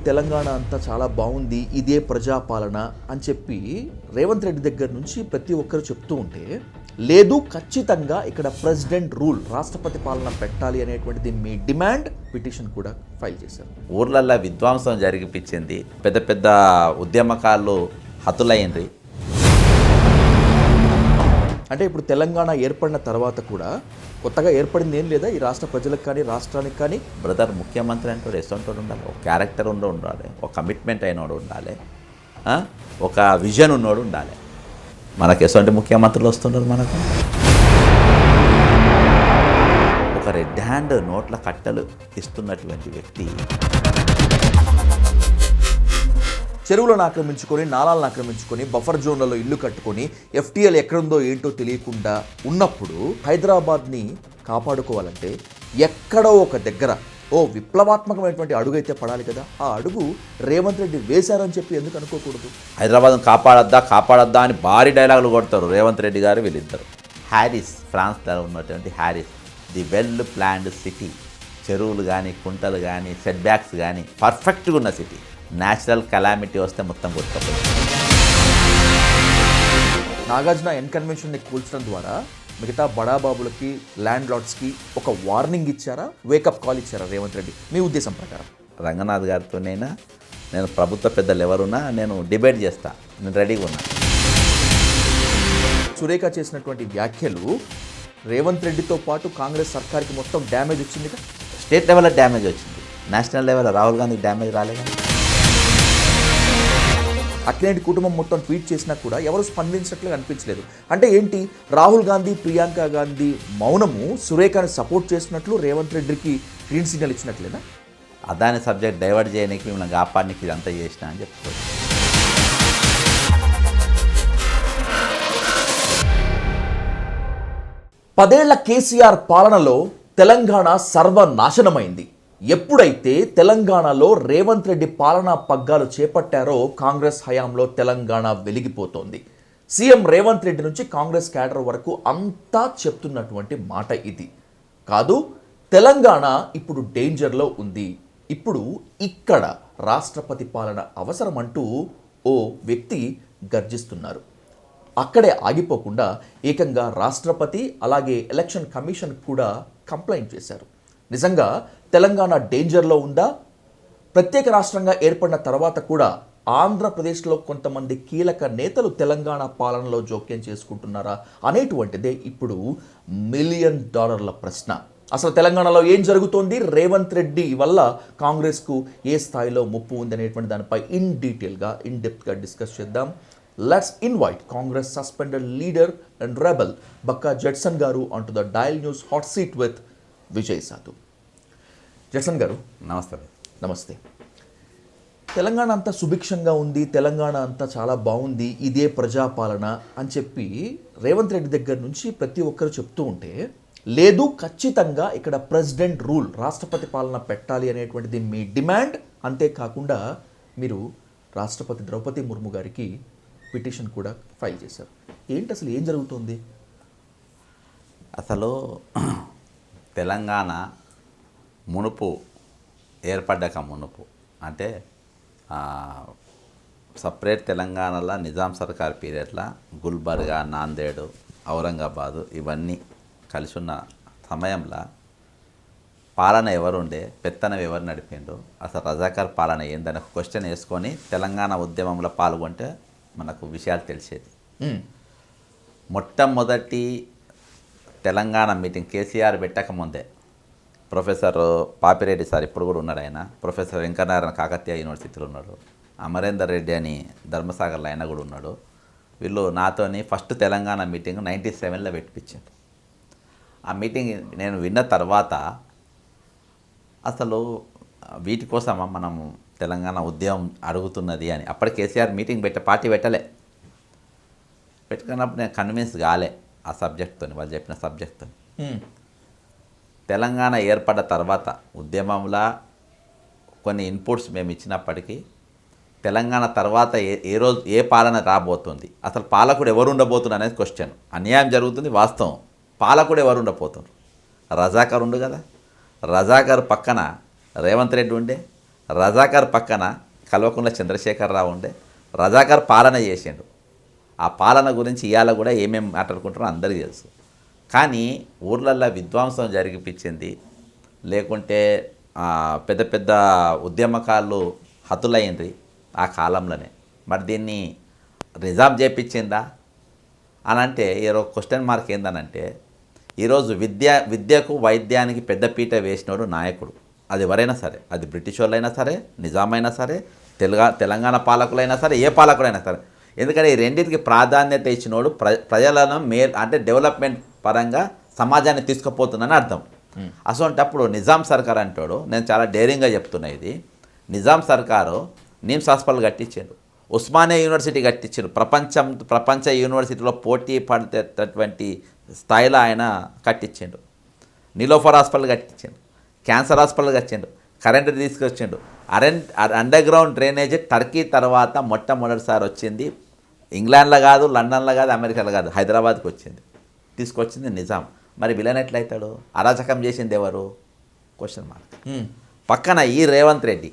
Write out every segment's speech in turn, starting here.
తెలంగాణ అంతా చాలా బాగుంది, ఇదే ప్రజాపాలన అని చెప్పి రేవంత్ రెడ్డి దగ్గర నుంచి ప్రతి ఒక్కరు చెప్తూ ఉంటే, లేదు ఖచ్చితంగా ఇక్కడ ప్రెసిడెంట్ రూల్, రాష్ట్రపతి పాలన పెట్టాలి అనేటువంటిది మీ డిమాండ్ పిటిషన్ కూడా ఫైల్ చేశారు. ఊర్లల్లో విధ్వంసం జరిగిపించింది, పెద్ద పెద్ద ఉద్యమకాలు హతులైంది. అంటే ఇప్పుడు తెలంగాణ ఏర్పడిన తర్వాత కూడా కొత్తగా ఏర్పడింది ఏం లేదా ఈ రాష్ట్ర ప్రజలకు కానీ రాష్ట్రానికి కానీ? బ్రదర్, ముఖ్యమంత్రి అంటే ఎసొంటోడు ఉండాలి, ఒక క్యారెక్టర్ ఉండాలి, ఒక కమిట్మెంట్ అయినోడు ఉండాలి, ఒక విజన్ ఉన్నోడు ఉండాలి. మనకు ఎసొంటి ముఖ్యమంత్రులు వస్తున్నారు. మనకు ఒక రెడ్ హ్యాండ్ నోట్ల కట్టలు ఇస్తున్నటువంటి వ్యక్తి చెరువులను ఆక్రమించుకొని, నాలాలను ఆక్రమించుకొని, బఫర్ జోన్లలో ఇల్లు కట్టుకొని, ఎఫ్టీఎల్ ఎక్కడుందో ఏంటో తెలియకుండా ఉన్నప్పుడు హైదరాబాద్ని కాపాడుకోవాలంటే ఎక్కడో ఒక దగ్గర విప్లవాత్మకమైనటువంటి అడుగు అయితే పడాలి కదా. ఆ అడుగు రేవంత్ రెడ్డి వేశారని చెప్పి ఎందుకు అనుకోకూడదు? హైదరాబాద్ను కాపాడొద్దా అని భారీ డైలాగులు కొడతారు రేవంత్ రెడ్డి గారు, వీళ్ళిద్దరు. హ్యారిస్, ఫ్రాన్స్లో ఉన్నటువంటి Harris, the well planned city. చెరువులు కానీ, కుంటలు కానీ, సెట్ బ్యాక్స్ కానీ పర్ఫెక్ట్గా ఉన్న సిటీ. న్యాచురల్ కెలామిటీ వస్తే మొత్తం కొట్టుకోవాలి. నాగార్జున ఎన్కన్వెన్షన్ని కూల్చడం ద్వారా మిగతా బడాబాబులకి, ల్యాండ్ లార్డ్స్కి ఒక వార్నింగ్ ఇచ్చారా, వేకప్ కాల్ ఇచ్చారా రేవంత్ రెడ్డి మీ ఉద్దేశం ప్రకారం? రంగనాథ్ గారితోనైనా, నేను ప్రభుత్వ పెద్దలు ఎవరున్నా నేను డిబేట్ చేస్తా, నేను రెడీగా ఉన్నా. సురేఖ చేసినటువంటి వ్యాఖ్యలు రేవంత్ రెడ్డితో పాటు కాంగ్రెస్ సర్కార్కి మొత్తం డ్యామేజ్ వచ్చింది కదా. స్టేట్ లెవెల్లో డ్యామేజ్ వచ్చింది, నేషనల్ లెవెల్లో రాహుల్ గాంధీకి డ్యామేజ్ రాలేదు. అక్కినేని కుటుంబం మొత్తం ట్వీట్ చేసినా కూడా ఎవరు స్పందించినట్లుగా అనిపించలేదు. అంటే ఏంటి, రాహుల్ గాంధీ, ప్రియాంక గాంధీ మౌనము సురేఖను సపోర్ట్ చేసినట్లు రేవంత్ రెడ్డికి గ్రీన్ సిగ్నల్ ఇచ్చినట్లేనా? అదాని సబ్జెక్ట్ డైవర్ట్ చేయడానికి, మిమ్మల్ని కాపాడడానికి ఇదంతా చేసినా అని చెప్తారు. పదేళ్ల కేసీఆర్ పాలనలో తెలంగాణ సర్వనాశనమైంది. ఎప్పుడైతే తెలంగాణలో రేవంత్ రెడ్డి పాలనా పగ్గాలు చేపట్టారో కాంగ్రెస్ హయాంలో తెలంగాణ వెలిగిపోతోంది. సీఎం రేవంత్ రెడ్డి నుంచి కాంగ్రెస్ క్యాడర్ వరకు అంతా చెప్తున్నటువంటి మాట ఇది కాదు. తెలంగాణ ఇప్పుడు డేంజర్లో ఉంది, ఇప్పుడు ఇక్కడ రాష్ట్రపతి పాలన అవసరం అంటూ ఓ వ్యక్తి గర్జిస్తున్నారు. అక్కడే ఆగిపోకుండా ఏకంగా రాష్ట్రపతి అలాగే ఎలక్షన్ కమిషన్ కూడా కంప్లైంట్ చేశారు. నిజంగా తెలంగాణ డేంజర్లో ఉందా? ప్రత్యేక రాష్ట్రంగా ఏర్పడిన తర్వాత కూడా ఆంధ్రప్రదేశ్లో కొంతమంది కీలక నేతలు తెలంగాణ పాలనలో జోక్యం చేసుకుంటున్నారా అనేటువంటిదే ఇప్పుడు $1 మిలియన్ ప్రశ్న. అసలు తెలంగాణలో ఏం జరుగుతోంది, రేవంత్ రెడ్డి వల్ల కాంగ్రెస్కు ఏ స్థాయిలో ముప్పు ఉంది అనేటువంటి దానిపై ఇన్ డెప్త్గా డిస్కస్ చేద్దాం. Let's invite Congress suspended leader and rebel Bakka Judson garu on to the Dial News Hot Seat with Vijay Sadhu. Judson గారు నమస్తే. నమస్తే. తెలంగాణ అంతా సుభిక్షంగా ఉంది, తెలంగాణ అంతా చాలా బాగుంది, ఇదే ప్రజాపాలన అని చెప్పి రేవంత్ రెడ్డి దగ్గర నుంచి ప్రతి ఒక్కరు చెప్తూ ఉంటే, లేదు ఖచ్చితంగా ఇక్కడ ప్రెసిడెంట్ రూల్, రాష్ట్రపతి పాలన పెట్టాలి అనేటువంటిది మీ డిమాండ్. అంతేకాకుండా మీరు రాష్ట్రపతి ద్రౌపది ముర్ము గారికి పిటిషన్ కూడా ఫైల్ చేశారు. ఏంటి అసలు ఏం జరుగుతుంది? అసలు తెలంగాణ ఏర్పడ్డాక మునుపు అంటే సపరేట్ తెలంగాణలో నిజాం సర్కార్ పీరియడ్లో గుల్బర్గా, నాందేడు, ఔరంగాబాదు ఇవన్నీ కలిసి ఉన్న సమయంలో పాలన ఎవరుండే, పెత్తనం ఎవరు నడిపిండు, అసలు రజాకర్ పాలన ఏందని క్వశ్చన్ వేసుకొని తెలంగాణ ఉద్యమంలో పాల్గొంటే మనకు విషయాలు తెలిసేది. మొట్టమొదటి తెలంగాణ మీటింగ్ కేసీఆర్ పెట్టకముందే ప్రొఫెసర్ పాపిరెడ్డి సార్ ఇప్పుడు కూడా ఉన్నాడు, ఆయన ప్రొఫెసర్ వెంకటనారాయణ కాకతీయ యూనివర్సిటీలో ఉన్నాడు, అమరేందర్ రెడ్డి అని ధర్మసాగర్లో ఆయన కూడా ఉన్నాడు. వీళ్ళు నాతోని ఫస్ట్ తెలంగాణ మీటింగ్ 97లో పెట్టించారు. ఆ మీటింగ్ నేను విన్న తర్వాత అసలు వీటి కోసమా మనము తెలంగాణ ఉద్యమం అడుగుతున్నది అని, అప్పటి కేసీఆర్ మీటింగ్ పార్టీ పెట్టుకున్నప్పుడు నేను కన్విన్స్ కాలే ఆ సబ్జెక్ట్తో, వాళ్ళు చెప్పిన సబ్జెక్ట్తో. తెలంగాణ ఏర్పడ్డ తర్వాత ఉద్యమంలో కొన్ని ఇన్పుట్స్ మేము ఇచ్చినప్పటికీ తెలంగాణ తర్వాత ఏ పాలన రాబోతుంది, అసలు పాలకుడు ఎవరు ఉండబోతున్నారు అనేది క్వశ్చన్. అన్యాయం జరుగుతుంది వాస్తవం, పాలకుడు ఎవరు ఉండబోతున్నారు? రజాకర్ ఉండు కదా, రజాకర్ పక్కన రేవంత్ రెడ్డి ఉండే, రజాకర్ పక్కన కల్వకుంట్ల చంద్రశేఖరరావు ఉండే రజాకర్ పాలన చేసిండు. ఆ పాలన గురించి ఇవాళ కూడా ఏమేమి మాట్లాడుకుంటారో అందరికీ తెలుసు. కానీ ఊర్లల్లో విధ్వంసం జరిగిపించింది, లేకుంటే పెద్ద పెద్ద ఉద్యమకారులు హతులైంది ఆ కాలంలోనే. మరి దీన్ని రిజార్వ్ చేయించిందా అని అంటే క్వశ్చన్ మార్క్ ఏందనంటే, ఈరోజు విద్యకు వైద్యానికి పెద్దపీట వేసినోడు నాయకుడు. అది ఎవరైనా సరే, అది బ్రిటిష్ వాళ్ళైనా సరే, నిజామైనా సరే, తెలంగాణ పాలకులైనా సరే, ఏ పాలకులైనా సరే. ఎందుకంటే ఈ రెండింటికి ప్రాధాన్యత ఇచ్చినోడు ప్రజలను అంటే డెవలప్మెంట్ పరంగా సమాజాన్ని తీసుకుపోతుందని అర్థం. అసొంటప్పుడు నిజాం సర్కార్ అంటాడు, నేను చాలా డేరింగ్గా చెప్తున్నా ఇది, నిజాం సర్కారు నిమ్స్ హాస్పిటల్ కట్టించాడు, ఉస్మానియా యూనివర్సిటీ కట్టించాడు, ప్రపంచ యూనివర్సిటీలో పోటీ పడేటటువంటి స్థాయిలో ఆయన కట్టించాడు, నీలోఫర్ హాస్పిటల్ కట్టించాడు, క్యాన్సర్ హాస్పిటల్ కట్టించాడు, కరెంటు తీసుకొచ్చిండు. అండర్ గ్రౌండ్ డ్రైనేజ్ టర్కీ తర్వాత మొట్టమొదటిసారి వచ్చింది. ఇంగ్లాండ్లో కాదు, లండన్లో కాదు, అమెరికాలో కాదు, హైదరాబాద్కి వచ్చింది. తీసుకొచ్చింది నిజాం. మరి విలన్ ఎట్లయితాడు? అరాచకం చేసింది ఎవరు? Question mark. పక్కన ఈ రేవంత్ రెడ్డి,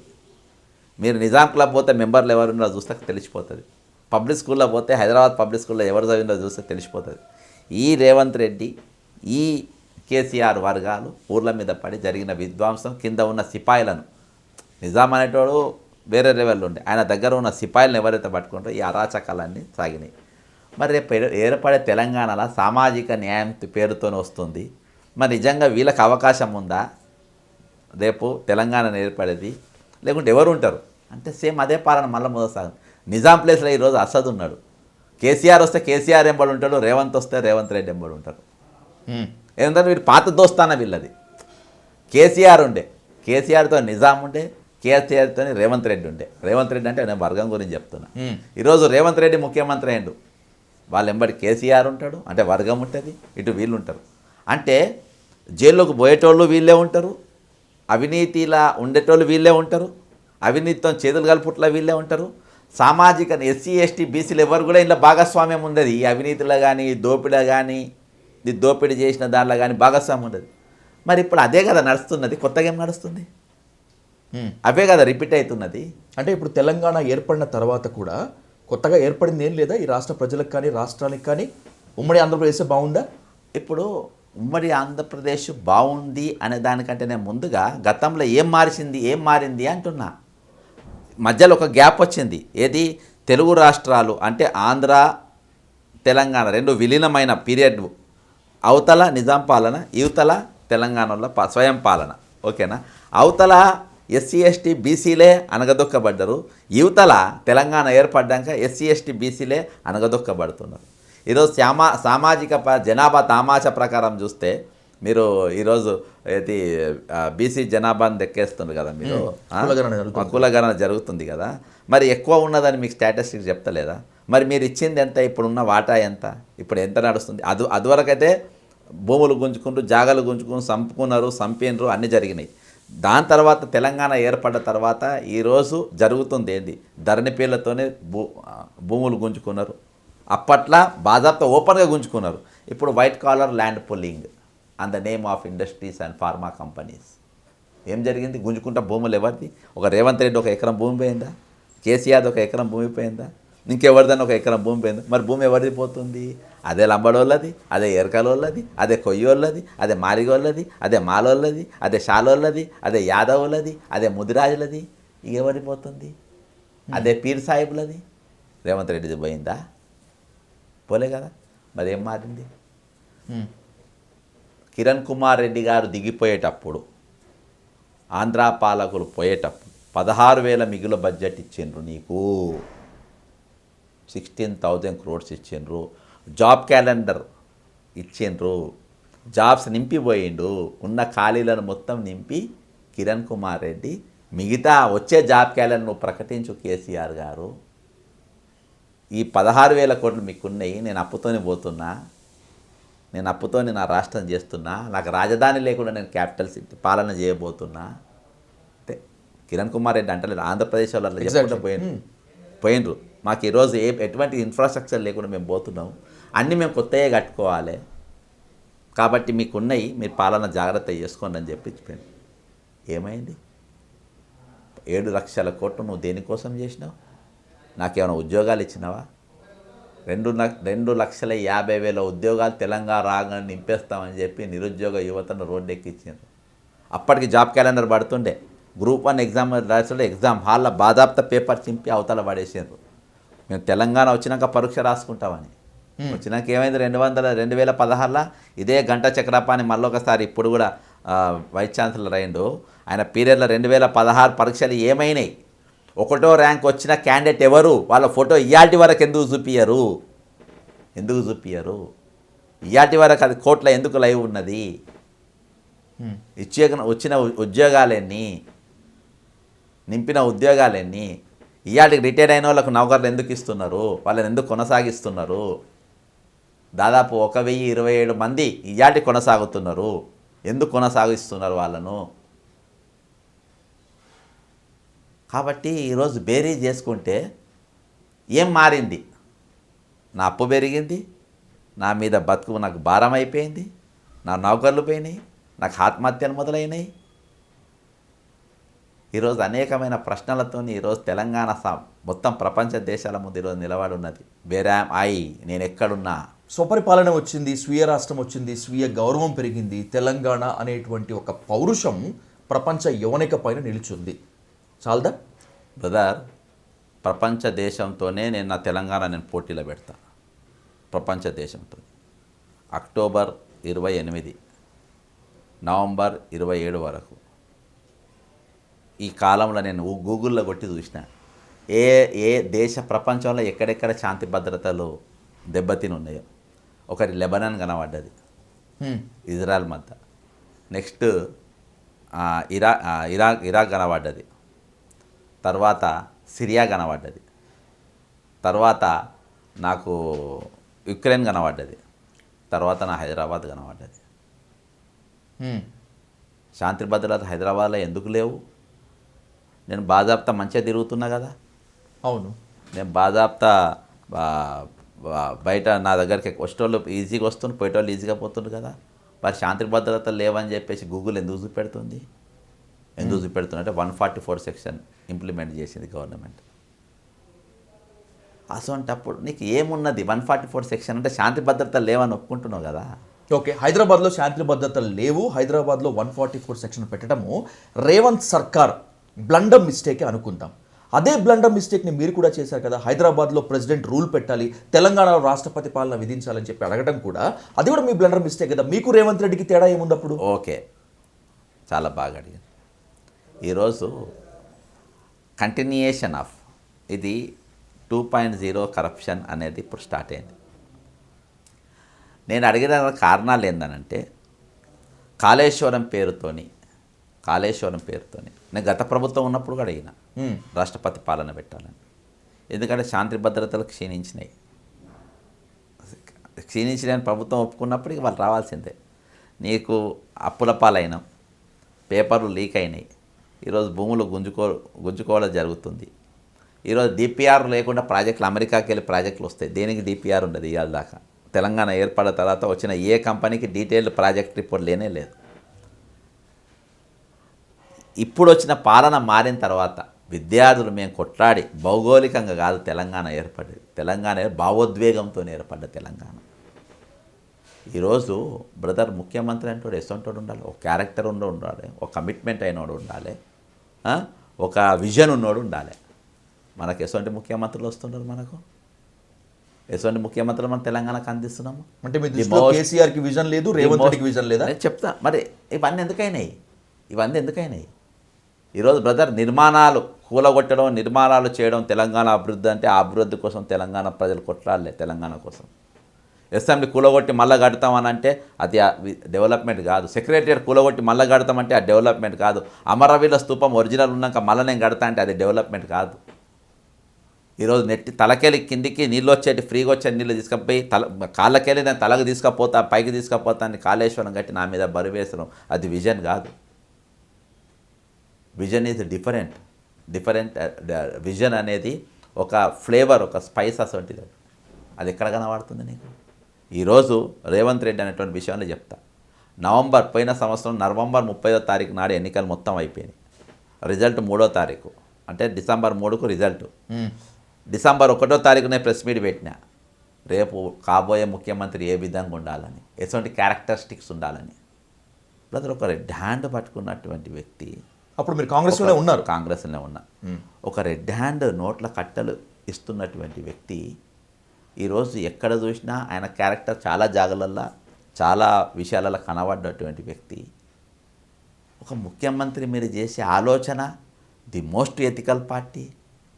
మీరు నిజాం క్లబ్ పోతే మెంబర్లు ఎవరున్నారో చూస్తే తెలిసిపోతుంది. పబ్లిక్ స్కూల్లో పోతే హైదరాబాద్ పబ్లిక్ స్కూల్లో ఎవరు చదివిందో చూస్తే తెలిసిపోతుంది. ఈ రేవంత్ రెడ్డి, ఈ కేసీఆర్ వర్గాలు ఊర్ల మీద పడి జరిగిన విధ్వంసం కింద ఉన్న సిపాయిలను, నిజాం అనేటోడు వేరే లెవెల్లో ఉండే, ఆయన దగ్గర ఉన్న సిపాయిలను ఎవరైతే పట్టుకుంటారో ఈ అరాచకాలన్నీ సాగినాయి. మరి రేపు ఏర్పడే తెలంగాణలో సామాజిక న్యాయం పేరుతోనే వస్తుంది. మరి నిజంగా వీళ్ళకి అవకాశం ఉందా రేపు తెలంగాణ ఏర్పడేది? లేకుంటే ఎవరు ఉంటారు అంటే సేమ్ అదే పాలన మళ్ళీ మొదలుసాగు. నిజాం ప్లేస్లో ఈరోజు అసద్ ఉన్నాడు. కేసీఆర్ వస్తే కేసీఆర్ ఎంబడి ఉంటాడు, రేవంత్ వస్తే రేవంత్ రెడ్డి ఎంబడి ఉంటారు. ఏంటంటే వీడు పాత దోస్తాన వీళ్ళది. కేసీఆర్ ఉండే, కేసీఆర్తో నిజాం ఉండే, కేసీఆర్తో రేవంత్ రెడ్డి ఉండే. రేవంత్ రెడ్డి అంటే నేను వర్గం గురించి చెప్తున్నా. ఈరోజు రేవంత్ రెడ్డి ముఖ్యమంత్రి అయ్యిండు, వాళ్ళ ఎంబడి కేసీఆర్ ఉంటాడు, అంటే వర్గం ఉంటుంది, ఇటు వీళ్ళు ఉంటారు. అంటే జైల్లోకి పోయేటోళ్ళు వీళ్ళే ఉంటారు, అవినీతిలా ఉండేటోళ్ళు వీళ్ళే ఉంటారు, అవినీతితో చేతులు కలుపుట్లా వీళ్ళే ఉంటారు. సామాజిక ఎస్సీ ఎస్టీ బీసీలు ఎవరు కూడా ఇంట్లో భాగస్వామ్యం ఉండదు. ఈ అవినీతిలో కానీ, దోపిడీ కానీ, ఇది దోపిడీ చేసిన దాంట్లో కానీ భాగస్వామ్యం ఉండదు. మరి ఇప్పుడు అదే కదా నడుస్తున్నది, కొత్తగా ఏం నడుస్తుంది? అవే కదా రిపీట్ అవుతున్నది. అంటే ఇప్పుడు తెలంగాణ ఏర్పడిన తర్వాత కూడా కొత్తగా ఏర్పడింది ఏం లేదా ఈ రాష్ట్ర ప్రజలకు కానీ, రాష్ట్రానికి కానీ? ఉమ్మడి ఆంధ్రప్రదేశ్ బాగుందా? ఇప్పుడు ఉమ్మడి ఆంధ్రప్రదేశ్ బాగుంది అనే దానికంటే నేను ముందుగా గతంలో ఏం మారింది అంటున్నా. మధ్యలో ఒక గ్యాప్ వచ్చింది. ఏది? తెలుగు రాష్ట్రాలు అంటే ఆంధ్ర తెలంగాణ రెండు విలీనమైన పీరియడ్. అవతల నిజాం పాలన, యువతల తెలంగాణలో స్వయం పాలన. ఓకేనా? అవతల ఎస్సీ ఎస్టీ బీసీలే అనగదొక్కబడ్డరు, యువతల తెలంగాణ ఏర్పడ్డాక ఎస్సీ ఎస్టీ బీసీలే అనగదొక్కబడుతున్నారు. ఈరోజు సామాజిక జనాభా తామాషా ప్రకారం చూస్తే మీరు ఈరోజు ఏది బీసీ జనాభాను దెక్కేస్తున్నారు కదా మీరు, కులగణన జరుగుతుంది కదా. మరి ఎక్కువ ఉన్నదని మీకు స్టాటిస్టిక్స్ చెప్తలేదా? మరి మీరు ఇచ్చింది ఎంత? ఇప్పుడున్న వాటా ఎంత? ఇప్పుడు ఎంత నడుస్తుంది? అదివరకైతే భూములు గుంజుకుంటూ, జాగాలు గుంజుకుని చంపినరు, అన్నీ జరిగినాయి. దాని తర్వాత తెలంగాణ ఏర్పడ్డ తర్వాత ఈరోజు జరుగుతుంది ఏంది? ధరణి పేర్లతోనే భూములు గుంజుకున్నారు. అప్పట్లో బాజాబ్తా ఓపెన్గా గుంజుకున్నారు. ఇప్పుడు white collar land pulling on the name of industries and pharma companies. ఏం జరిగింది? గుంజుకుంటా భూములు ఎవరిది? ఒక రేవంత్ రెడ్డి ఒక ఎకరం భూమి పోయిందా? కేసీఆర్ ఒక ఎకరం భూమి పోయిందా? ఇంకెవరిదన్నా ఒక ఎకరం భూమి పోయిందా? మరి భూమి ఎవరిది పోతుంది? అదే లంబడోళ్ళది, అదే ఎరకలోళ్ళది, అదే కొయ్యోళ్ళది, అదే మారిగోళ్ళది, అదే మాలోళ్ళది, అదే షాలోళ్ళది, అదే యాదవులది, అదే ముదిరాజులది. ఇక ఎవరిది పోతుంది? అదే పీర్ సాహిబులది. రేవంత్ రెడ్డిది పోయిందా? పోలే కదా. మరి ఏం మారింది? కిరణ్ కుమార్ రెడ్డి గారు దిగిపోయేటప్పుడు, ఆంధ్ర పాలకులు పోయేటప్పుడు 16,000 మిగులు బడ్జెట్ ఇచ్చిండ్రు నీకు, 16,000 crores ఇచ్చిండ్రు, జాబ్ క్యాలెండర్ ఇచ్చిండ్రు, జాబ్స్ నింపిపోయిండు, ఉన్న ఖాళీలను మొత్తం నింపి కిరణ్ కుమార్ రెడ్డి, మిగతా వచ్చే జాబ్ క్యాలెండర్ ప్రకటించు కేసీఆర్ గారు. ఈ 16,000 కోట్లు మీకున్నాయి, నేను అప్పుతోనే పోతున్నా, నేను అప్పుతోనే నా రాష్ట్రం చేస్తున్నా, నాకు రాజధాని లేకుండా నేను క్యాపిటల్ సిటీ పాలన చేయబోతున్నా అంటే కిరణ్ కుమార్ రెడ్డి అంటలేదు. ఆంధ్రప్రదేశ్ వాళ్ళు అట్లా చెప్పుకుంటూ పోయినరు. మాకు ఈరోజు ఎటువంటి ఇన్ఫ్రాస్ట్రక్చర్ లేకుండా మేము పోతున్నాం, అన్నీ మేము కొత్తగా కట్టుకోవాలి, కాబట్టి మీకున్నాయి, మీరు పాలన జాగ్రత్త చేసుకోండి అని చెప్పి ఏమైంది? 7,00,000 కోట్లు నువ్వు దేనికోసం చేసినావు? నాకేమైనా ఉద్యోగాలు ఇచ్చినావా? 2,50,000 ఉద్యోగాలు తెలంగాణ రాగానే నింపేస్తామని చెప్పి నిరుద్యోగ యువతను రోడ్డెక్కించారు. అప్పటికి జాబ్ క్యాలెండర్ పడుతుండే, గ్రూప్ 1 ఎగ్జామ్ రాస్తుండే, ఎగ్జామ్ హాల్లో బాధాప్త పేపర్ చింపి అవతల పడేసారు. మేము తెలంగాణ వచ్చినాక పరీక్ష రాసుకుంటామని. వచ్చినాక ఏమైంది? 2016లో ఇదే గంట చక్రపాణి మళ్ళొకసారి ఇప్పుడు కూడా వైస్ ఛాన్సలర్ అయ్యిండు. ఆయన పీరియడ్లో 2016 పరీక్షలు ఏమైనాయి? 1వ ర్యాంక్ వచ్చిన క్యాండిడేట్ ఎవరు? వాళ్ళ ఫోటో ఇయాల్టి వరకు ఎందుకు చూపియరు? ఇయాల్టి వరకు అది కోర్టులో ఎందుకు లైవ్ ఉన్నది? వచ్చిన ఉద్యోగాలెన్ని, నింపిన ఉద్యోగాలెన్ని? ఇయాటికి రిటైర్డ్ అయిన వాళ్ళకు నౌకర్లు ఎందుకు ఇస్తున్నారు? వాళ్ళని ఎందుకు కొనసాగిస్తున్నారు? దాదాపు 1,027 మంది ఇయాటి కొనసాగుతున్నారు. ఎందుకు కొనసాగిస్తున్నారు వాళ్ళను? కాబట్టి ఈరోజు బేరీ చేసుకుంటే ఏం మారింది? నా అప్పు పెరిగింది, నా మీద బతుకు నాకు భారం అయిపోయింది, నా నౌకర్లు పోయినాయి, నాకు ఆత్మహత్యలు మొదలైనాయి. ఈరోజు అనేకమైన ప్రశ్నలతో ఈరోజు తెలంగాణ మొత్తం ప్రపంచ దేశాల ముందు ఈరోజు నిలబడి ఉన్నది. వేరే నేను ఎక్కడున్నా? స్వపరిపాలన వచ్చింది, స్వీయ రాష్ట్రం వచ్చింది, స్వీయ గౌరవం పెరిగింది, తెలంగాణ అనేటువంటి ఒక పౌరుషం ప్రపంచ యవనిక పైన నిలిచింది. చాలదా బ్రదర్? ప్రపంచ దేశంతోనే నేను తెలంగాణ పోటీలో పెడతా. ప్రపంచ దేశంతో అక్టోబర్ 28 నవంబర్ 27 వరకు ఈ కాలంలో నేను గూగుల్లో కొట్టి చూసిన ఏ దేశ ప్రపంచంలో ఎక్కడెక్కడ శాంతి భద్రతలు దెబ్బతిని ఉన్నాయో. ఒకటి లెబనాన్ కనబడ్డది, ఇజ్రాయెల్ మధ్య. నెక్స్ట్ ఇరాక్ కనబడ్డది. తర్వాత సిరియా కనబడ్డది. తర్వాత నాకు యుక్రెయిన్ కనబడ్డది. తర్వాత నా హైదరాబాద్ కనబడ్డది. శాంతి భద్రత హైదరాబాద్లో ఎందుకు లేవు? నేను బాజాప్తా మంచిగా తిరుగుతున్నా కదా. అవును, నేను బాజాప్తా బయట నా దగ్గరికి వచ్చేటోళ్ళు ఈజీగా వస్తుంది, పోయేటోళ్ళు ఈజీగా పోతుంది కదా. మరి శాంతి భద్రత లేవని చెప్పేసి గూగుల్ ఎందుకు చూపెడుతుంది? ఎందుకు చూపెడుతుందంటే 144 సెక్షన్ ఇంప్లిమెంట్ చేసింది గవర్నమెంట్. అసొంటప్పుడు నీకు ఏమున్నది? 144 సెక్షన్ అంటే శాంతి భద్రత లేవని ఒప్పుకుంటున్నావు కదా. ఓకే, హైదరాబాద్లో శాంతి భద్రతలు లేవు, హైదరాబాద్లో 144 సెక్షన్ పెట్టడము రేవంత్ సర్కార్ బ్లండర్ మిస్టేకే అనుకుందాం. అదే బ్లండర్ మిస్టేక్ని మీరు కూడా చేశారు కదా. హైదరాబాద్లో ప్రెసిడెంట్ రూల్ పెట్టాలి, తెలంగాణలో రాష్ట్రపతి పాలన విధించాలని చెప్పి అడగడం కూడా అది కూడా మీ బ్లండర్ మిస్టేక్ కదా. మీకు రేవంత్ రెడ్డికి తేడా ఏముంది అప్పుడు? ఓకే, చాలా బాగా అడిగాను. ఈరోజు కంటిన్యూయేషన్ ఆఫ్ ఇది 2.0 కరప్షన్ అనేది ఇప్పుడు స్టార్ట్ అయింది. నేను అడిగిన కారణాలు ఏంటనంటే కాళేశ్వరం పేరుతోని నేను గత ప్రభుత్వం ఉన్నప్పుడు కూడా అడిగిన రాష్ట్రపతి పాలన పెట్టాలని. ఎందుకంటే శాంతి భద్రతలు క్షీణించినాయి. ప్రభుత్వం ఒప్పుకున్నప్పటికీ వాళ్ళు రావాల్సిందే. నీకు అప్పుల పాలైనాం, పేపర్లు లీక్ అయినాయి, ఈరోజు భూములు గుంజుకోవడం జరుగుతుంది. ఈరోజు డిపిఆర్ లేకుండా ప్రాజెక్టులు, అమెరికాకి వెళ్ళి ప్రాజెక్టులు వస్తాయి. దేనికి డిపిఆర్ ఉండదు ఇవాళ దాకా. తెలంగాణ ఏర్పడిన తర్వాత వచ్చిన ఏ కంపెనీకి డీటెయిల్డ్ ప్రాజెక్ట్ రిపోర్ట్ లేనే లేదు. ఇప్పుడు వచ్చిన పాలన మారిన తర్వాత విద్యార్థులు మేము కొట్లాడి భౌగోళికంగా కాదు తెలంగాణ ఏర్పడేది. తెలంగాణ భావోద్వేగంతో ఏర్పడ్డ తెలంగాణ. ఈరోజు బ్రదర్ ముఖ్యమంత్రి అంటాడు ఎసొంటోడు ఉండాలి, ఒక క్యారెక్టర్ ఉండాలి, ఒక కమిట్మెంట్ అయినోడు ఉండాలి, ఒక విజన్ ఉన్నోడు ఉండాలి. మనకు ఎసొంటి ముఖ్యమంత్రులు వస్తున్నారు? మనకు ఎసొంటి ముఖ్యమంత్రులు మనం తెలంగాణకు అందిస్తున్నాము. అంటే మీ దృష్టిలో కేసీఆర్కి విజన్ లేదు, రేవంత్ రెడ్డికి విజన్ లేదా? నేను చెప్తా. మరి ఇవన్నీ ఎందుకైనాయి? ఈరోజు బ్రదర్ నిర్మాణాలు కూలగొట్టడం, నిర్మాణాలు చేయడం తెలంగాణ అభివృద్ధి అంటే ఆ అభివృద్ధి కోసం తెలంగాణ ప్రజలు కొట్లాడలే. తెలంగాణ కోసం అసెంబ్లీ కూలగొట్టి మళ్ళీ కడతామని అంటే అది డెవలప్మెంట్ కాదు. సెక్రటరియట్ కూలగొట్టి మళ్ళీ కడతామంటే అది డెవలప్మెంట్ కాదు. అమరవీరుల స్తూపం ఒరిజినల్ ఉన్నాక మళ్ళీ నేను కడతా అంటే అది డెవలప్మెంట్ కాదు. ఈరోజు తలకెళ్ళి కిందికి నీళ్ళు వచ్చేటి, ఫ్రీగా వచ్చే నీళ్ళు తీసుకపోయి కాళ్ళకెళ్ళి నేను తలకు తీసుకపోతా, పైకి తీసుకపోతా అని కాళేశ్వరం కట్టి నా మీద బరువేసడం అది విజన్ కాదు. Vision is different. విజన్ అనేది ఒక ఫ్లేవర్, ఒక స్పైస్ అసొంటిది. అది ఎక్కడ కనబడుతుంది నీకు? ఈరోజు రేవంత్ రెడ్డి అనేటువంటి విషయంలో చెప్తా. పోయిన సంవత్సరం నవంబర్ 30వ తారీఖు నాడు ఎన్నికలు మొత్తం అయిపోయినాయి. రిజల్ట్ 3వ తారీఖు, అంటే డిసెంబర్ 3కు రిజల్ట్. డిసెంబర్ 1వ తారీఖునే ప్రెస్ మీట్ పెట్టిన, రేపు కాబోయే ముఖ్యమంత్రి ఏ విధంగా ఉండాలని, ఎటువంటి క్యారెక్టరిస్టిక్స్ ఉండాలని. బ్రదర్, ఒక రెడ్ హ్యాండ్ పట్టుకున్నటువంటి వ్యక్తి, అప్పుడు మీరు కాంగ్రెస్లోనే ఉన్నారు. కాంగ్రెస్లోనే ఉన్నా, ఒక రెడ్ హ్యాండ్ నోట్ల కట్టలు ఇస్తున్నటువంటి వ్యక్తి ఈరోజు ఎక్కడ చూసినా ఆయన క్యారెక్టర్ చాలా జాగలల్లో చాలా విషయాలలో కనబడ్డటువంటి వ్యక్తి. ఒక ముఖ్యమంత్రి మీరు చేసే ఆలోచన ది మోస్ట్ ఎథికల్ పార్టీ,